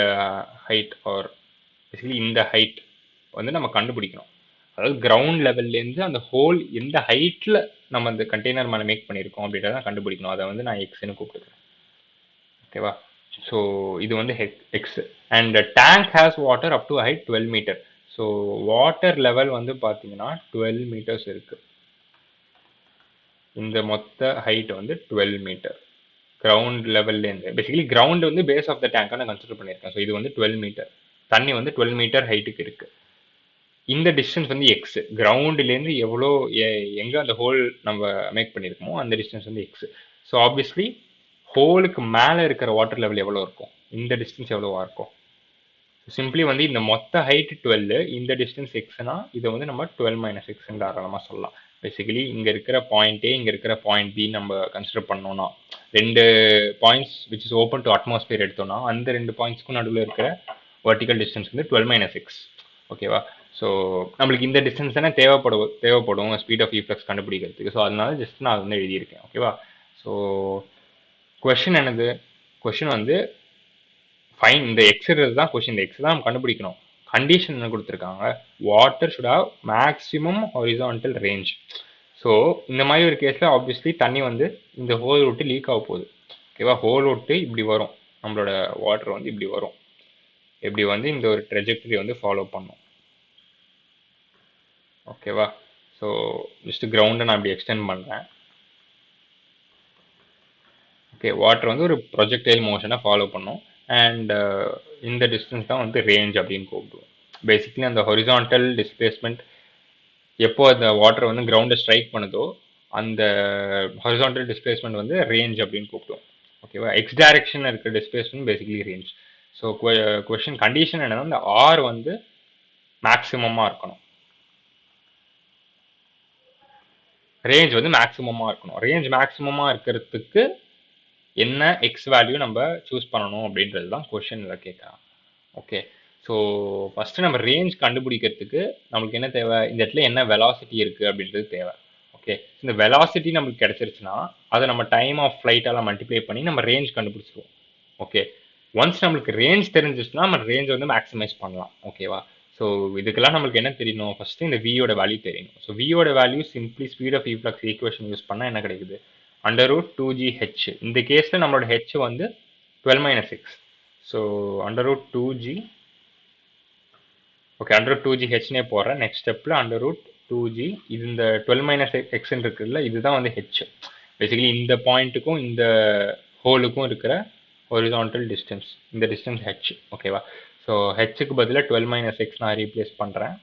ஹைட் ஆர் பேசிக்கலி இந்த ஹைட் வந்து நம்ம கண்டுபிடிக்கணும். அதாவது கிரவுண்ட் லெவல்லேருந்து அந்த ஹோல் எந்த ஹைட்டில் நம்ம அந்த கண்டெய்னர் மேலே மேக் பண்ணியிருக்கோம் அப்படின்றத கண்டுபிடிக்கணும். அதை வந்து நான் எக்ஸ்ன்னு கூப்பிட்டுக்கிறேன். ஓகேவா? ஸோ இது வந்து X. And tank has water up to height 12 meter. So water level வந்து பார்த்தீங்கன்னா 12 மீட்டர்ஸ் இருக்கு. இந்த மொத்த ஹைட் வந்து 12 மீட்டர் கிரவுண்ட் லெவல்லேருந்து. பேசிக்கலி கிரவுண்ட் வந்து பேஸ் ஆஃப் த டேங்காக நான் கன்சிடர் பண்ணியிருக்கேன். ஸோ இது வந்து 12 மீட்டர். தண்ணி வந்து 12 மீட்டர் ஹைட்டுக்கு இருக்கு. இந்த டிஸ்டன்ஸ் வந்து எக்ஸ். கிரவுண்ட்லேருந்து எவ்வளோ எங்கே அந்த ஹோல் நம்ம மேக் பண்ணியிருக்கோமோ அந்த டிஸ்டன்ஸ் வந்து எக்ஸ். ஸோ ஆப்வியஸ்லி ஹோலுக்கு மேலே இருக்கிற வாட்டர் லெவல் எவ்வளோ இருக்கும், இந்த டிஸ்டன்ஸ் எவ்வளோவா இருக்கும். சிம்பிளி வந்து இந்த மொத்த ஹைட் 12, இந்த டிஸ்டன்ஸ் எக்ஸ்னா இதை வந்து நம்ம 12 மைனஸ் எக்ஸ்ன்னு தாராளமாக சொல்லலாம். பேசிக்கலி இங்கே இருக்கிற பாயிண்ட் ஏ, இங்கே இருக்கிற பாயிண்ட் பி நம்ம கன்சிடர் பண்ணோம்னா, ரெண்டு points which is open to atmosphere எடுத்தோம்னா அந்த ரெண்டு பாயிண்ட்ஸ்க்கும் நடுவில் இருக்கிற வெர்டிக்கல் டிஸ்டன்ஸ் வந்து 12 மைனஸ் எக்ஸ். ஓகேவா? ஸோ நம்மளுக்கு இந்த டிஸ்டன்ஸ் தானே தேவைப்படும் ஸ்பீட் ஆஃப் ஈஃப்ளக்ஸ் கண்டுபிடிக்கிறதுக்கு. ஸோ அதனால ஜஸ்ட் நான் வந்து எழுதியிருக்கேன். ஓகேவா? ஸோ கொஷின் என்னது? கொஷின் வந்து ஃபைன் இந்த எக்ஸ் தான் கொஷின். இந்த எக்ஸ் தான் நம்ம கண்டுபிடிக்கணும். கண்டிஷன் என்ன கொடுத்துருக்காங்க? Water should have maximum horizontal range. So இந்த மாதிரி ஒரு கேஸில் ஆப்வியஸ்லி தண்ணி வந்து இந்த ஹோல் விட்டு லீக் ஆக போகுது. ஓகேவா? ஹோல் விட்டு இப்படி வரும், நம்மளோட வாட்டர் வந்து இப்படி வரும், இப்படி வந்து இந்த ஒரு ட்ரெஜெக்டரி வந்து ஃபாலோ பண்ணும். ஓகேவா? ஸோ ஜஸ்ட் கிரவுண்டை நான் இப்படி எக்ஸ்டெண்ட் பண்ணுறேன். ஓகே, வாட்டர் வந்து ஒரு ப்ரொஜெக்டைல் மோஷனை ஃபாலோ பண்ணும். அண்ட் இந்த டிஸ்டன்ஸ் தான் வந்து ரேஞ்ச் அப்படின்னு கூப்பிடுவோம். பேசிக்கலி அந்த ஹொரிசான்டல் டிஸ்பிளேஸ்மெண்ட் எப்போ அந்த வாட்டர் வந்து கிரவுண்டை ஸ்ட்ரைக் பண்ணுதோ அந்த ஹொரிசான்டல் டிஸ்பிளேஸ்மெண்ட் வந்து ரேஞ்ச் அப்படின்னு கூப்பிடுவோம். ஓகேவா? எக்ஸ் டைரக்ஷன் இருக்கிற displacement basically range. So question condition என்னன்னா இந்த ஆர் வந்து மேக்ஸிமமாக இருக்கணும், ரேஞ்ச் வந்து மேக்ஸிமமாக இருக்கணும். ரேஞ்ச் மேக்ஸிமமாக இருக்கிறதுக்கு என்ன எக்ஸ் வேல்யூ நம்ம சூஸ் பண்ணணும் அப்படின்றது தான் கொஷனில் கேட்குறான். ஓகே, ஸோ ஃபஸ்ட்டு நம்ம ரேஞ்ச் கண்டுபிடிக்கிறதுக்கு நம்மளுக்கு என்ன தேவை, இந்த இடத்துல என்ன வெலாசிட்டி இருக்குது அப்படின்றது தேவை. ஓகே, இந்த வெலாசிட்டி நம்மளுக்கு கிடச்சிருச்சுன்னா அதை நம்ம டைம் ஆஃப் ஃப்ளைட்டால் மல்டிப்ளை பண்ணி நம்ம ரேஞ்ச் கண்டுபிடிச்சிருவோம். ஓகே, ஒன்ஸ் நம்மளுக்கு ரேஞ்ச் தெரிஞ்சிச்சுன்னா நம்ம ரேஞ்ச் வந்து மேக்ஸிமைஸ் பண்ணலாம். ஓகேவா? ஸோ இதுக்கெல்லாம் நம்மளுக்கு என்ன தெரியணும்? ஃபஸ்ட்டு இந்த வியோட வேல்யூ தெரியணும். ஸோ வியோட value simply speed of efflux equation use பண்ணால் என்ன கிடைக்குது? √2gh. இந்த கேஸில் நம்மளோட ஹெச் வந்து 12 minus X. So √2g. Okay, √2gh போடுறேன். நெக்ஸ்ட் ஸ்டெப்பில் √2g. இது இந்த 12 மைனஸ் எக்ஸ்ன்னு இருக்குல்ல, இதுதான் வந்து ஹெச். பேசிக்கலி இந்த பாயிண்ட்டுக்கும் இந்த ஹோலுக்கும் இருக்கிற ஹொரிசான்டல் டிஸ்டன்ஸ், இந்த டிஸ்டன்ஸ் ஹெச். ஓகேவா? ஸோ ஹெச்சுக்கு பதிலாக 12 மைனஸ் எக்ஸ் நான் ரீப்ளேஸ் பண்ணுறேன்.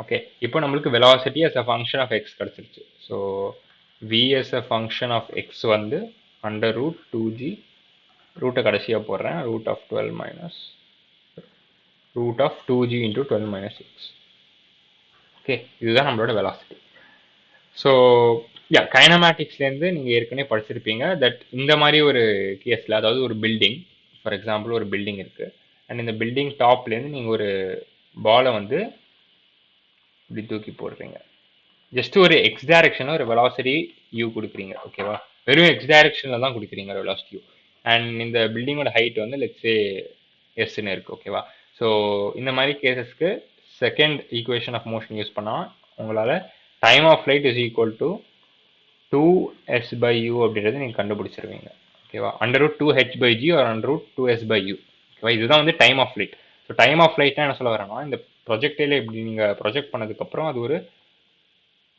ஓகே, இப்போ நம்மளுக்கு velocity as a function of x கிடச்சிருச்சு. So v as a function of x வந்து √2g, ரூட்டை கடைசியாக போடுறேன், √12 minus √2g into 12 minus x. Okay, இதுதான் நம்மளோட வெலாசிட்டி. ஸோ கைனமேட்டிக்ஸ்லேருந்து நீங்கள் ஏற்கனவே படிச்சிருப்பீங்க தட் இந்த மாதிரி ஒரு கேஸில், அதாவது ஒரு பில்டிங், ஃபார் எக்ஸாம்பிள் ஒரு பில்டிங் இருக்குது அண்ட் இந்த பில்டிங் டாப்லேருந்து நீங்கள் ஒரு பாலை வந்து இப்படி தூக்கி போடுறீங்க. ஜஸ்ட் ஒரு எக்ஸ் டைரக்ஷனில் ஒரு வெலாசிட்டி யூ கொடுக்குறீங்க. ஓகேவா? வெறும் எக்ஸ் டைரக்ஷனில் தான் கொடுக்குறீங்க வெலாசிட்டி யூ. அண்ட் இந்த பில்டிங்கோட ஹைட் வந்து லெட்ஸே எஸ்ன்னு இருக்குது. ஓகேவா? ஸோ இந்த மாதிரி கேசஸ்க்கு second equation of motion use பண்ணால் உங்களால் time of flight is equal to 2s/u அப்படின்றது நீங்கள் கண்டுபிடிச்சிருவீங்க. ஓகேவா? √2h/g or √2s/u. ஓகேவா? இதுதான் வந்து time of flight. So time of ஃப்ளைட்னா என்ன சொல்ல வரேன்னா, இந்த ப்ரொஜெக்டைல இப்படி நீங்கள் ப்ரொஜெக்ட் பண்ணதுக்கப்புறம் அது ஒரு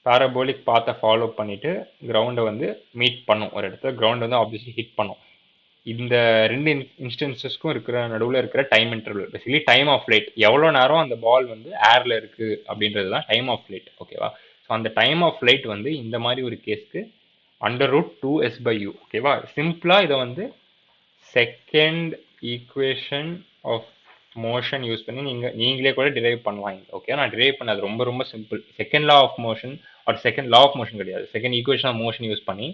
பாராபோலிக் பாத்தை ஃபாலோ பண்ணிட்டு கிரவுண்டை வந்து மீட் பண்ணும். ஒரு இடத்துல கிரவுண்ட் வந்து ஆப்வியஸ்லி ஹிட் பண்ணும். இந்த ரெண்டு இன்ஸ்டன்சஸ்க்கும் இருக்கிற நடுவில் இருக்கிற time interval, basically time of flight, எவ்வளோ நேரம் அந்த பால் வந்து ஏர்ல இருக்கு அப்படின்றது தான் டைம் ஆஃப் ஃப்ளைட். ஓகேவா? ஸோ அந்த டைம் ஆஃப் ஃப்ளைட் வந்து இந்த மாதிரி ஒரு கேஸ்க்கு √2s/u. ஓகேவா? சிம்பிளா இதை வந்து second equation of motion use பண்ணி நீங்களே கூட டிரைவ் பண்ணலாம். ஓகே, நான் டிரைவ் பண்ணது ரொம்ப ரொம்ப simple. Second law of motion or second law of motion கிடையாது, second equation of motion use பண்ணி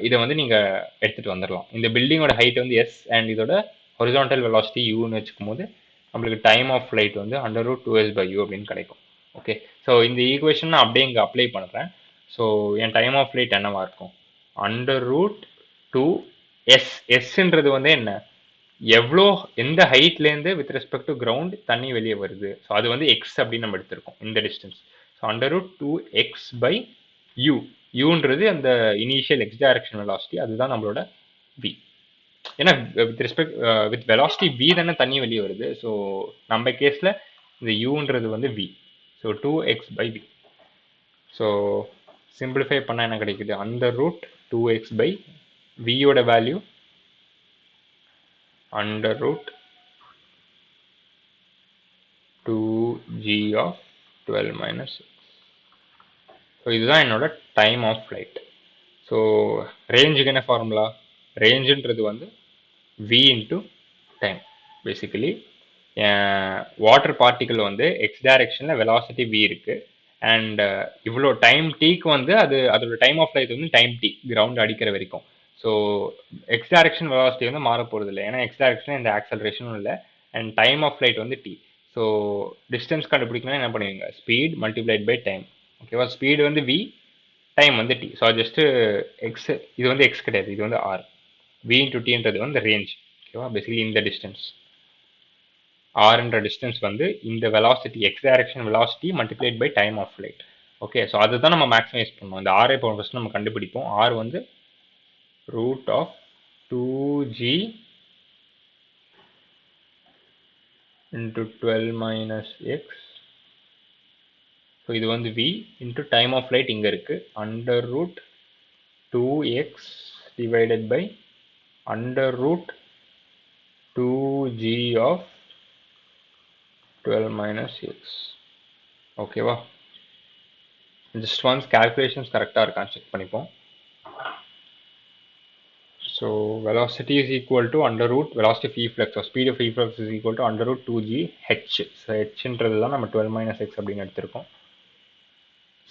இதை வந்து நீங்கள் எடுத்துகிட்டு வந்துடலாம். இந்த பில்டிங்கோட ஹைட் வந்து எஸ் அண்ட் இதோட ஹொரிசான்டல் வெலாசிட்டி யூன்னு வச்சுக்கும் போது நம்மளுக்கு டைம் ஆஃப் ஃப்ளைட் வந்து √2s/u அப்படின்னு கிடைக்கும். ஓகே, ஸோ இந்த ஈக்குவேஷன் நான் அப்படியே இங்கே அப்ளை பண்ணுறேன். ஸோ என் டைம் ஆஃப் ஃப்ளைட் என்னவா இருக்கும்? √2s. எஸ்ன்றது வந்து என்ன? எவ்வளோ எந்த ஹைட்லேருந்து வித் ரெஸ்பெக்ட் டு கிரவுண்ட் தண்ணி வெளியே வருது. ஸோ அது வந்து எக்ஸ் அப்படின்னு நம்ம எடுத்திருக்கோம் இந்த distance. So under root 2x by u. யூன்றது அந்த இனிஷியல் எக்ஸ் டைரக்ஷன் வெலாசிட்டி, அதுதான் நம்மளோட வி. ஏன்னா with respect with velocity v தானே தண்ணி வெளியே வருது. ஸோ நம்ம கேஸில் இந்த யூன்றது வந்து v. So 2x by v. So simplify பண்ணால் என்ன கிடைக்குது, அண்டர் ரூட் 2x பை வியோட value under root 2g of 12 minus 6. So இதுதான் என்னோட டைம் ஆஃப் ஃப்ளைட். ஸோ ரேஞ்சுக்கு என்ன ஃபார்முலா, ரேஞ்சுன்றது வந்து v into time. Basically water particle வந்து எக்ஸ் டைரக்ஷனில் வெலாசிட்டி v இருக்குது. அண்ட் இவ்வளோ டைம் டீக்கு வந்து அதோட டைம் ஆஃப் ஃப்ளைட் வந்து டைம் டி கிரவுண்ட் அடிக்கிற வரைக்கும். ஸோ எக்ஸ் டைரக்ஷன் வெலாசிட்டி வந்து மாற போகிறது இல்லை, ஏன்னா எக்ஸ் டைரக்ஷன் இந்த ஆக்சலரேஷனும் இல்லை. அண்ட் டைம் ஆஃப் ஃப்ளைட் வந்து டி. ஸோ டிஸ்டன்ஸ் கண்டுபிடிக்கணும்னா என்ன பண்ணுவீங்க, ஸ்பீட் மல்டிப்ளைட் பை டைம். ஓகேவா, ஸ்பீடு வந்து வி, டைம் வந்து டி. ஸோ ஜஸ்ட்டு எக்ஸ், இது வந்து எக்ஸ் கிடையாது, இது வந்து ஆர். வி இன்டூ டின்றது வந்து ரேஞ்ச். ஓகேவா, பேசிக்கலி இந்த டிஸ்டன்ஸ் ஆர்ன்ற டிஸ்டன்ஸ் வந்து இந்த velocity X direction velocity multiplied by time of flight. Okay, so அதுதான் நம்ம மேக்ஸிமைஸ் பண்ணுவோம். இந்த ஆரை இப்போ ஃபஸ்ட் நம்ம கண்டுபிடிப்போம். ஆர் வந்து root of 2g into 12 minus x. So இது வந்து v into time of flight இங்கே இருக்கு, under root 2x divided by under root 2g of 12 minus x. ஓகேவா, just once calculations கரெக்டாக இருக்கான்னு செக் பண்ணிப்போம். So velocity is equal to under root velocity of efflux, so speed of efflux is equal to under root 2g h. So h ன்றதுதான் நம்ம 12 minus x அப்படின்னு எடுத்திருக்கோம்.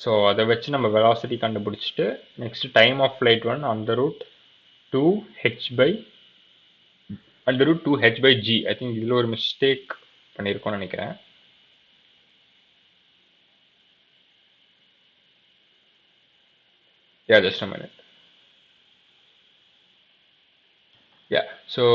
So அதை வச்சு நம்ம வெலாசிட்டி கண்டுபிடிச்சிட்டு next time of flight one under root 2h by under root 2h by g. I think இதில் ஒரு mistake பண்ணியிருக்கோம்னு நினைக்கிறேன். Yeah, just a minute. So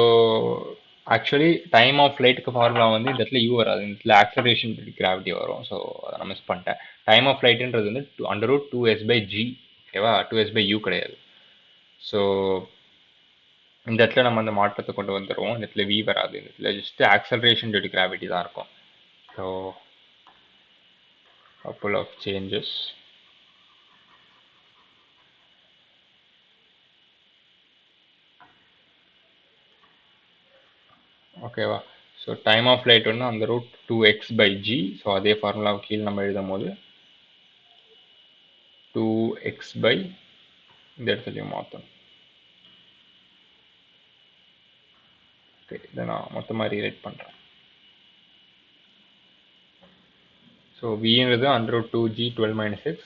actually time of ஃப்ளைட்டுக்கு ஃபார்முலா வந்து இந்த இடத்துல யூ வராது, இந்த இடத்துல ஆக்சலரேஷன் கிராவிட்டி வரும். ஸோ அதை நான் மிஸ் பண்ணிட்டேன். டைம் ஆஃப் ஃப்ளைட்டுன்றது வந்து under root 2s by G. ஓகேவா, 2s பை யூ கிடையாது. ஸோ இந்த இடத்துல நம்ம அந்த மாற்றத்தை கொண்டு வந்துடுவோம். இந்த இடத்துல வி வராது, இந்த இடத்துல just acceleration due to gravity தான் இருக்கும். So couple of changes. ஓகேவா, ஸோ டைம் ஆஃப் ஃப்ளைட் ஒன்று அந்த root 2x by G. So அதே ஃபார்முலா கீழே நம்ம எழுதும் போது 2x பை இந்த இடத்துலையும் மாற்றணும். ஓகே, இதை நான் மொத்தமாக ரீரைட் பண்ணுறேன். ஸோ வின்றது under root 2g 12 minus x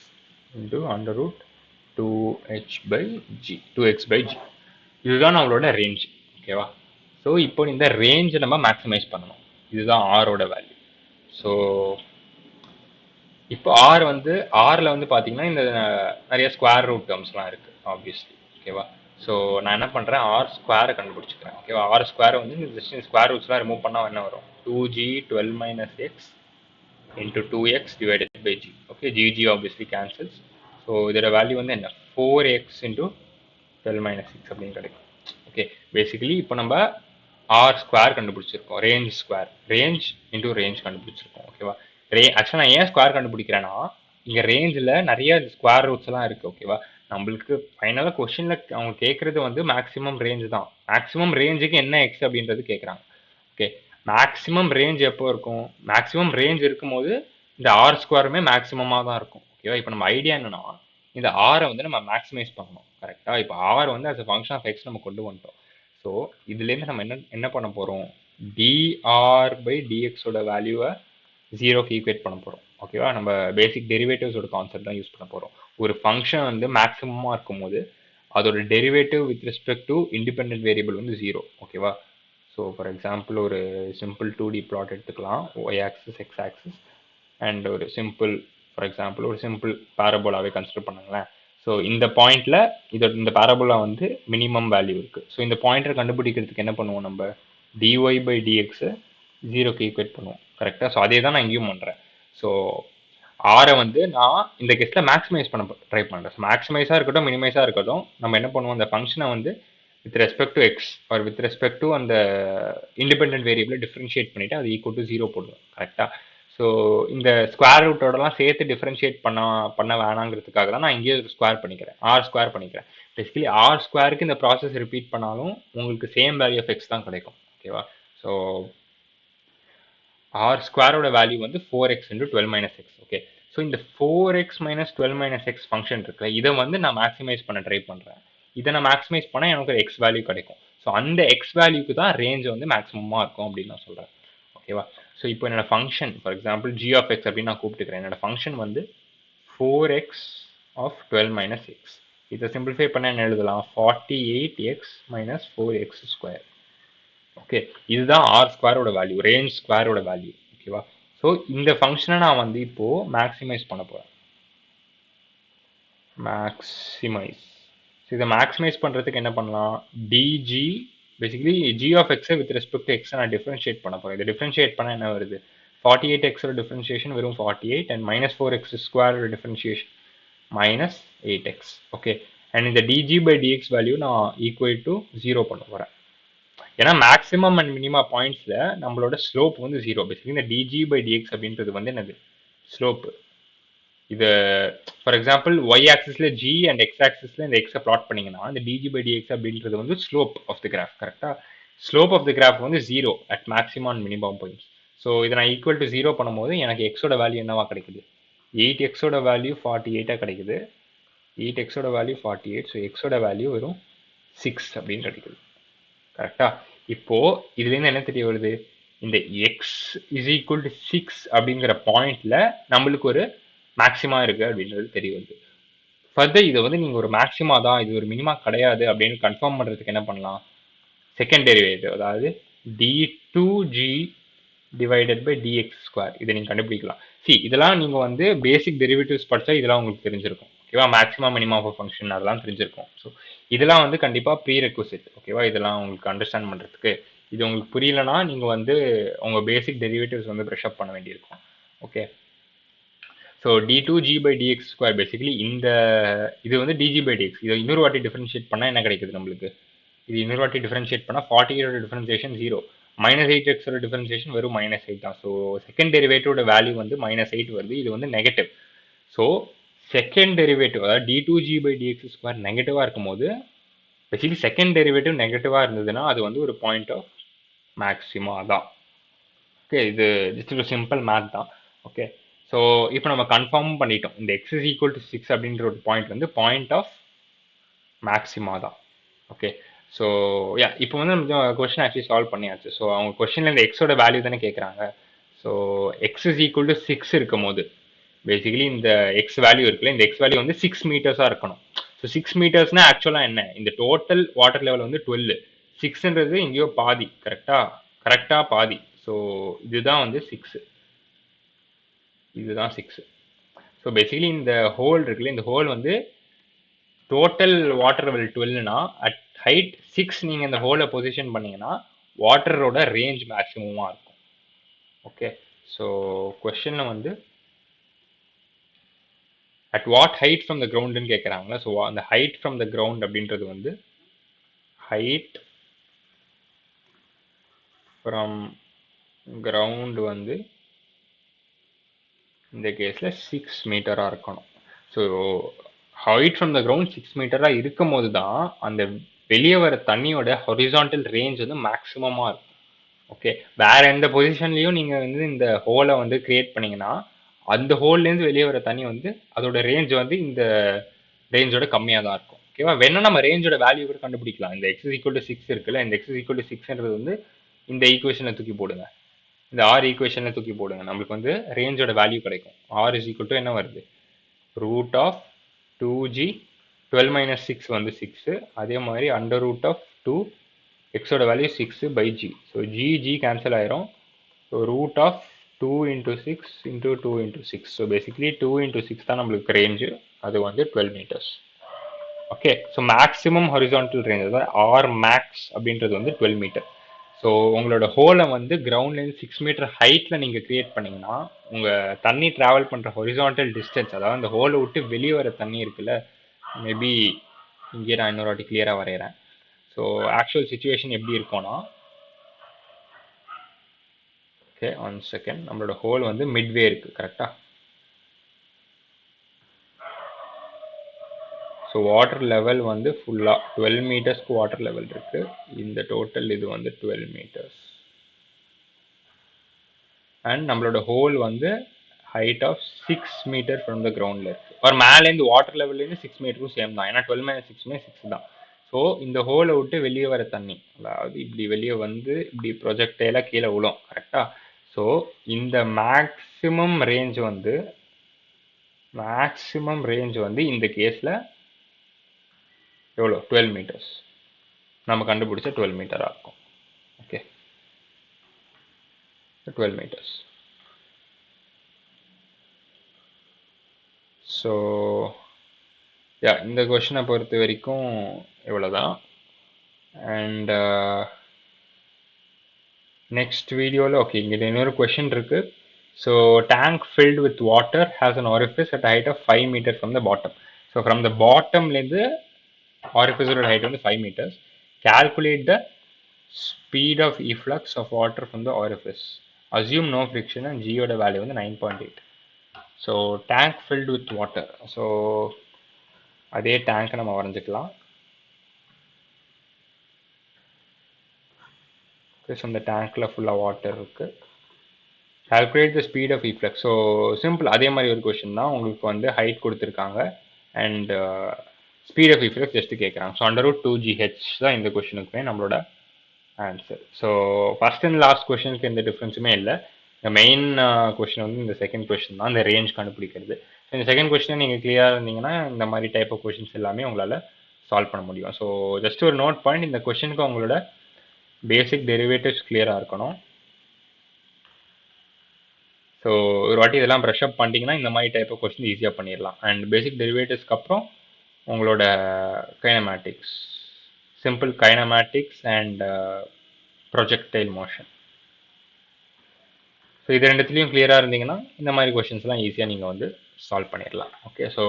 into under root 2h by g 2x by g. இதுதான் நம்மளோட ரேஞ்ச். ஓகேவா, ஸோ இப்போ இந்த ரேஞ்சை நம்ம மேக்ஸிமைஸ் பண்ணணும். இதுதான் ஆரோட வேல்யூ. ஸோ இப்போ ஆர் வந்து ஆரில் வந்து பார்த்தீங்கன்னா இந்த நிறைய ஸ்கொயர் ரூட் டேர்ம்ஸ்லாம் இருக்குது ஆப்வியஸ்லி. ஓகேவா, ஸோ நான் என்ன பண்ணுறேன், ஆர் ஸ்கொயரை கண்டுபிடிச்சிக்கிறேன். ஓகேவா, ஆர் ஸ்கொயர் வந்து இந்த ஜஸ்ட் ஸ்கொயர் ரூட்ஸ்லாம் ரிமூவ் பண்ணால் என்ன வரும், 2g 12 minus x into 2x divided by g. Okay, gg obviously cancels. So இதோட வேல்யூ வந்து என்ன, 4x into 12 minus 6 அப்படின்னு கிடைக்கும். ஓகே, பேசிக்கலி இப்போ நம்ம ஆர் ஸ்கொயர் கண்டுபிடிச்சிருக்கோம், range square, range into range கண்டுபிடிச்சிருக்கோம். ஓகேவா, ஆக்சுவலாக நான் ஏன் ஸ்கொயர் கண்டுபிடிக்கிறேன்னா இங்கே ரேஞ்சில் நிறைய ஸ்கொயர் ரூட்ஸ் எல்லாம் இருக்குது. ஓகேவா, நம்மளுக்கு ஃபைனலாக கொஸ்டினில் அவங்க கேட்குறது வந்து மேக்ஸிமம் ரேஞ்ச் தான். மேக்ஸிமம் ரேஞ்சுக்கு என்ன எக்ஸ் அப்படின்றது கேட்குறாங்க. ஓகே, மேக்ஸிமம் ரேஞ்ச் எப்போ இருக்கும், மேக்ஸிமம் ரேஞ்ச் இருக்கும்போது இந்த ஆர் ஸ்கொயருமே மேக்ஸிமமாக தான் இருக்கும். ஓகேவா, இப்போ நம்ம ஐடியா என்னன்னா இந்த ஆரை வந்து நம்ம மேக்ஸிமைஸ் பண்ணணும். கரெக்டாக, இப்போ ஆர் வந்து as a function of X நம்ம கொண்டு வந்துட்டோம். ஸோ இதுலேருந்து நம்ம என்ன பண்ண போகிறோம், dr பை dxோட வேல்யூவை ஜீரோக்கு ஈக்குவேட் பண்ண போகிறோம். ஓகேவா, நம்ம பேசிக் டெரிவேட்டிவ்ஸோட கான்செப்ட் தான் யூஸ் பண்ண போகிறோம். ஒரு ஃபங்க்ஷன் வந்து மேக்ஸிமமாக இருக்கும்போது அதோட derivative with respect to independent variable வந்து ஜீரோ. ஓகேவா, ஸோ ஃபார் எக்ஸாம்பிள் ஒரு சிம்பிள் 2D பிளாட் எடுத்துக்கலாம், Y axis X axis, and ஒரு சிம்பிள் ஃபார் எக்ஸாம்பிள் ஒரு சிம்பிள் பேரபோலாவே கன்சிடர் பண்ணுங்களேன். ஸோ இந்த பாயிண்ட்ல இந்த பேரபோலா வந்து மினிமம் வேல்யூ இருக்கு. ஸோ இந்த பாயிண்டரை கண்டுபிடிக்கிறதுக்கு என்ன பண்ணுவோம், நம்ம டிஒய் பை டிஎக்ஸை ஜீரோக்கு ஈக்குவேட் பண்ணுவோம் கரெக்டாக. ஸோ அதே தான் நான் இங்கேயும் பண்ணுறேன். ஸோ ஆரை வந்து நான் இந்த கேஸில் மேக்ஸிமைஸ் பண்ண ட்ரை பண்ணுறேன். ஸோ மேக்ஸிமைஸாக இருக்கட்டும் மினிமைஸாக இருக்கட்டும் நம்ம என்ன பண்ணுவோம், அந்த ஃபங்க்ஷனை வந்து with respect to X or with respect to அந்த இண்டிபெண்டன்ட் வேரியபிளை டிஃப்ரென்ஷியேட் பண்ணிவிட்டு அது ஈக்குவல் டு ஜீரோ போடுவோம் கரெக்டாக. ஸோ இந்த ஸ்கொயர் ரூட்டோடலாம் சேர்த்து டிஃப்ரென்ஷியேட் பண்ண வேணாங்கிறதுக்காக தான் நான் இங்கேயே ஸ்கொயர் பண்ணிக்கிறேன், ஆர் ஸ்கொயர் பண்ணிக்கிறேன். பேசிக்கலி ஆர் ஸ்கொயருக்கு இந்த ப்ராசஸ் ரிப்பீட் பண்ணாலும் உங்களுக்கு சேம் வேல்யூ ஆஃப் எக்ஸ் தான் கிடைக்கும். ஓகேவா. ஸோ ஆர் ஸ்கொயரோட வேல்யூ வந்து 4x into 12 minus X. Okay. So இந்த 4x minus 12 minus X function இருக்குல்ல, இதை வந்து நான் மேக்ஸிமைஸ் பண்ண ட்ரை பண்ணுறேன். இதை நான் மேக்ஸிமைஸ் பண்ணால் எனக்கு ஒரு எக்ஸ் வேல்யூ கிடைக்கும். ஸோ அந்த எக்ஸ் வேல்யூக்கு தான் ரேஞ்ச் வந்து மேக்ஸிமமாக இருக்கும் அப்படின்னு நான் சொல்கிறேன். ஓகேவா. ஸோ இப்போ என்னோட function for example G of X அப்படின்னு நான் கூப்பிட்டுக்கிறேன். என்னோட ஃபங்க்ஷன் வந்து 4x ஆஃப் 12 மைனஸ் எக்ஸ். இதை சிம்பிளிஃபை பண்ண என்ன எழுதலாம், 48x minus 4x square. Okay. இதுதான் ஆர் ஸ்கொயரோட வேல்யூ, ரேஞ்ச் ஸ்கொயரோட வேல்யூ. ஓகேவா. ஸோ இந்த ஃபங்க்ஷனை நான் வந்து இப்போ மேக்ஸிமைஸ் பண்ண போகிறேன். மேக்ஸிமைஸ். ஸோ இதை மேக்ஸிமைஸ் பண்ணுறதுக்கு என்ன பண்ணலாம், டிஜி பேசிக்கலி ஜி ஆஃப் எக்ஸை வித் ரெஸ்பெக்ட் டு எக்ஸை நான் டிஃப்ரென்ஷியேட் பண்ண போகிறேன். இதை டிஃப்ரென்ஷியேட் பண்ணால் என்ன வருது, 48xோட டிஃப்ரென்ஷியேஷன் வெறும் 48 அண்ட் மைனஸ் 4x ஸ்கொயரோட differentiation minus 8x. Okay. And இந்த டிஜி பை டிஎக்ஸ் வேல்யூ நான் ஈக்குவல் டு 0 பண்ண போகிறேன். ஏன்னா மேக்ஸிமம் அண்ட் மினிமம் பாயிண்ட்ஸில் நம்மளோட ஸ்லோப் வந்து 0. பேசிக்கலி இந்த டிஜி பை டிஎக்ஸ் அப்படின்றது வந்து என்னது, ஸ்லோப்பு. இது ஃபார் எக்ஸாம்பிள் ஒய் ஆக்சிஸில் ஜி அண்ட் எக்ஸ் ஆக்சிஸில் இந்த எக்ஸை பிளாட் பண்ணிங்கன்னா இந்த டிஜி பை டிஎக்ஸ் அப்படின்றது வந்து ஸ்லோப் ஆஃப் தி கிராஃப் கரெக்டாக. ஸ்லோப் ஆஃப் தி கிராஃப் வந்து 0 at maximum and minimum points. So இதை நான் ஈக்குவல் டு 0 பண்ணும்போது எனக்கு எக்ஸோட வேல்யூ என்னவா கிடைக்குது, 8xோட வேல்யூ 48 கிடைக்குது. 8xோட வேல்யூ 48. ஸோ எக்ஸோட வேல்யூ வெறும் 6 அப்படின்னு கிடைக்குது கரெக்டா. இப்போ இதுலேருந்து என்ன தெரிய வருது, இந்த எக்ஸ் இஸ் ஈக்குவல் டு 6 அப்படிங்கிற பாயிண்ட்ல நம்மளுக்கு ஒரு மேக்ஸிமா இருக்கு அப்படின்றது தெரிய வருது. ஃபர்தர் இதை வந்து நீங்கள் ஒரு மேக்ஸிமா தான், இது ஒரு மினிமா கிடையாது அப்படின்னு கன்ஃபார்ம் பண்ணுறதுக்கு என்ன பண்ணலாம், செகண்ட் டெரிவேட்டிவ் அதாவது d2g divided by dx square இதை நீங்கள் கண்டுபிடிக்கலாம். இதெல்லாம் நீங்கள் வந்து பேசிக் டெரிவேட்டிவ்ஸ் படித்தா இதெல்லாம் உங்களுக்கு தெரிஞ்சிருக்கும். ஓகேவா. மேக்ஸிமம் மினிமம் ஆஃப் ஃபங்க்ஷன் அதெல்லாம் தெரிஞ்சிருக்கும். ஸோ இதெல்லாம் வந்து கண்டிப்பாக ப்ரீ ரெக்வசிட். ஓகேவா. இதெல்லாம் உங்களுக்கு அண்டர்ஸ்டாண்ட் பண்ணுறதுக்கு. இது உங்களுக்கு புரியலனா நீங்கள் வந்து உங்கள் பேசிக் டெரிவேட்டிவ்ஸ் வந்து ப்ரஷ் அப் பண்ண வேண்டியிருக்கும். Okay. So d2g by dx square basically இந்த இது வந்து dg by dx. இதை இன்னொரு வாட்டி டிஃபரன்ஷியேட் பண்ணால் என்ன கிடைக்குது நம்மளுக்கு, இது இன்னொரு வாட்டி டிஃபரன்ஷியேட் பண்ணால் 48 டிஃபரன்ஷியேஷன் 0, மைனஸ் 8xோட டிஃபரன்ஷியேஷன் வெறும் -8 தான். ஸோ செகண்ட் டெரிவேட்டிவோட வேல்யூ வந்து -8 வருது. இது வந்து நெகட்டிவ். ஸோ செகண்ட் டெரிவேட்டிவ் அதாவது d2g by dx ஸ்கொயர் நெகட்டிவாக இருக்கும் போது பேசிக்கலி செகண்ட் டெரிவேட்டிவ் நெகட்டிவாக இருந்ததுன்னா அது வந்து ஒரு பாயிண்ட் ஆஃப் மேக்ஸிமா தான். ஓகே. இது ஜஸ்ட் ஒரு சிம்பிள் மேத் தான். ஓகே. ஸோ இப்போ நம்ம கன்ஃபார்ம் பண்ணிட்டோம் இந்த எக்ஸ் இஸ் ஈக்குவல் டு 6 அப்படின்ற ஒரு பாயிண்ட் வந்து பாயிண்ட் ஆஃப் மேக்ஸிமா தான். ஓகே. ஸோ யா இப்போ வந்து நம்ம கொஸ்டின் ஆக்சுவலி சால்வ் பண்ணியாச்சு. ஸோ அவங்க கொஸ்டினில் இந்த எக்ஸோட வேல்யூ தானே கேட்குறாங்க. So X is equal to 6 இருக்கும் போது பேசிக்கலி இந்த எக்ஸ் வேல்யூ இருக்குல்ல, இந்த எக்ஸ் வேல்யூ வந்து 6 மீட்டர்ஸாக இருக்கணும். ஸோ 6 மீட்டர்ஸ்னா ஆக்சுவலாக என்ன, இந்த டோட்டல் வாட்டர் லெவல் வந்து 12, 6ன்றது எங்கேயோ பாதி கரெக்டாக பாதி. ஸோ இதுதான் வந்து 6, இதுதான் 6. ஸோ பேசிக்கலி இந்த ஹோல் இருக்குல்ல, இந்த ஹோல் வந்து டோட்டல் வாட்டர் லெவல் 12னா அட் ஹைட் 6 நீங்கள் இந்த ஹோலை பொசிஷன் பண்ணீங்கன்னா வாட்டரோட ரேஞ்ச் மேக்ஸிமமாக இருக்கும். ஓகே. ஸோ கொஸ்டினில் வந்து at what height from the கிரவுண்டுன்னு கேட்குறாங்களா. ஸோ அந்த ஹைட் ஃப்ரம் த கிரவுண்ட் அப்படின்றது வந்து ஹைட் ஃப்ரம் கிரவுண்ட் வந்து இந்த கேஸில் 6 மீட்டராக இருக்கணும். So height from the ground 6 மீட்டராக இருக்கும் போது தான் அந்த வெளியே வர தண்ணியோட ஹொரிசான்டல் ரேஞ்ச் வந்து மேக்ஸிமமாக இருக்கும். ஓகே. வேற எந்த பொசிஷன்லையும் நீங்கள் வந்து இந்த ஹோலை வந்து கிரியேட் பண்ணீங்கன்னா அந்த ஹோல்லேருந்து வெளியே வர தண்ணி வந்து அதோட ரேஞ்ச் வந்து இந்த ரேஞ்சோட கம்மியாக தான் இருக்கும். ஓகேவா. வேணா நம்ம ரேஞ்சோட வேல்யூ கூட கண்டுபிடிக்கலாம். இந்த எக்ஸ் ஈக்குவல் டு 6 இருக்குல்ல, இந்த எக்ஸ் ஈக்குவல் டு 6ன்றது வந்து இந்த ஈக்குவேஷனில் தூக்கி போடுங்க, இந்த ஆர் ஈக்குவேஷனில் தூக்கி போடுங்க, நம்மளுக்கு வந்து ரேஞ்சோட வேல்யூ கிடைக்கும். ஆர் இஸ் ஈக்குவல் டு என்ன வருது, ரூட் ஆஃப் 2g 12 மைனஸ் 6 வந்து 6, அதே மாதிரி அண்டர் ரூட் ஆஃப் 2 எக்ஸோட value 6 by G. So g cancel ஆயிரும். So root of 2 into 6 into 2 into 6. So basically 2 into 6 தான் நம்மளுக்கு ரேஞ்சு, அது வந்து 12 metres. Okay. So maximum horizontal range அதாவது ஆர் மேக்ஸ் அப்படின்றது வந்து 12 மீட்டர். ஸோ உங்களோட ஹோலை வந்து கிரவுண்ட்லேருந்து 6 மீட்டர் ஹைட்டில் நீங்கள் கிரியேட் பண்ணீங்கன்னா உங்கள் தண்ணி ட்ராவல் பண்ணுற ஹொரிசான்டல் டிஸ்டன்ஸ், அதாவது அந்த ஹோலை விட்டு வெளியே வர தண்ணி இருக்குல்ல, மேபி இங்கே நான் இன்னொரு வாட்டி கிளியராக வரைகிறேன். ஸோ ஆக்சுவல் சுச்சுவேஷன் எப்படி இருக்கும்னா, ஓகே 1 செகண்ட், நம்மளோட ஹோல் வந்து மிட்வே இருக்குது கரெக்டாக. ஸோ வாட்டர் லெவல் வந்து ஃபுல்லாக 12 மீட்டர்ஸ்க்கு வாட்டர் லெவல் இருக்குது. இந்த டோட்டல் இது வந்து 12 மீட்டர்ஸ். அண்ட் நம்மளோட ஹோல் வந்து height of 6 meter from the கிரவுண்டில் இருக்குது. ஒரு மேலேருந்து வாட்டர் லெவல்லேருந்து 6 மீட்டரும் சேம் தான், ஏன்னா 12 - 6 6 தான். ஸோ இந்த ஹோலை விட்டு வெளியே வர தண்ணி, அதாவது இப்படி வெளியே வந்து இப்படி ப்ரொஜெக்டைலாக கீழே விழும் கரெக்டாக. ஸோ இந்த மேக்ஸிமம் ரேஞ்ச் வந்து இந்த கேஸில் எவ்வளோ? 12 மீட்டர்ஸ். நம்ம கண்டுபிடிச்ச 12 மீட்டராக இருக்கும். Okay, 12 metres. ஸோ யா, இந்த கொஷினை பொறுத்த வரைக்கும் இவ்வளோதான். அண்ட் நெக்ஸ்ட் வீடியோவில் ஓகே இங்கே இன்னொரு கொஷின் இருக்கு. So tank filled with water has an orifice at height of 5 metre from the bottom. So from the பாட்டம்லேருந்து ஆரிஃபிஸோட ஹைட் வந்து 5 metres. Calculate the speed of efflux of water from the orifice. Assume no friction and ஜியோட value வந்து 9.8. So tank filled with water. So அதே டேங்க்கை நம்ம வரைஞ்சிக்கலாம். So இந்த டேங்க்கில் ஃபுல்லாக வாட்டர் இருக்குது. Calculate the speed of efflux. So simple, அதே மாதிரி ஒரு கொஷின் தான். உங்களுக்கு வந்து ஹைட் கொடுத்துருக்காங்க and speed of efflux just கேட்குறாங்க. ஸோ √2gh தான் இந்த கொஷினுக்குமே நம்மளோட answer. So first and last கொஷனுக்கு எந்த டிஃப்ரென்ஸுமே இல்லை. இந்த மெயின் கொஷின் வந்து இந்த செகண்ட் கொஷின் தான், இந்த ரேஞ்ச் கண்டுபிடிக்கிறது. இந்த செகண்ட் கொஷினை நீங்கள் கிளியராக இருந்தீங்கன்னா இந்த மாதிரி டைப் ஆஃப் கொஷின்ஸ் எல்லாமே உங்களால் சால்வ் பண்ண முடியும். ஸோ ஜஸ்ட் ஒரு நோட் பாயிண்ட், இந்த கொஷனுக்கு உங்களோட பேசிக் டெரிவேட்டிவ்ஸ் கிளியராக இருக்கணும். ஸோ ஒரு வாட்டி இதெல்லாம் ப்ரஷ் அப் பண்ணிட்டீங்கன்னா இந்த மாதிரி டைப் ஆஃப் கொஸ்டின் ஈஸியாக பண்ணிடலாம். அண்ட் பேசிக் டெரிவேட்டிவ்ஸ்க்கு அப்புறம் உங்களோட kinematics, simple kinematics and projectile motion. So இது ரெண்டுத்துலேயும் கிளியராக இருந்தீங்கன்னா இந்த மாதிரி கொஷின்ஸ்லாம் ஈஸியாக நீங்கள் வந்து சால்வ் பண்ணிடலாம். ஓகே, ஸோ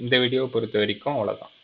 இந்த வீடியோ பொறுத்த வரைக்கும் அவ்வளோதான்.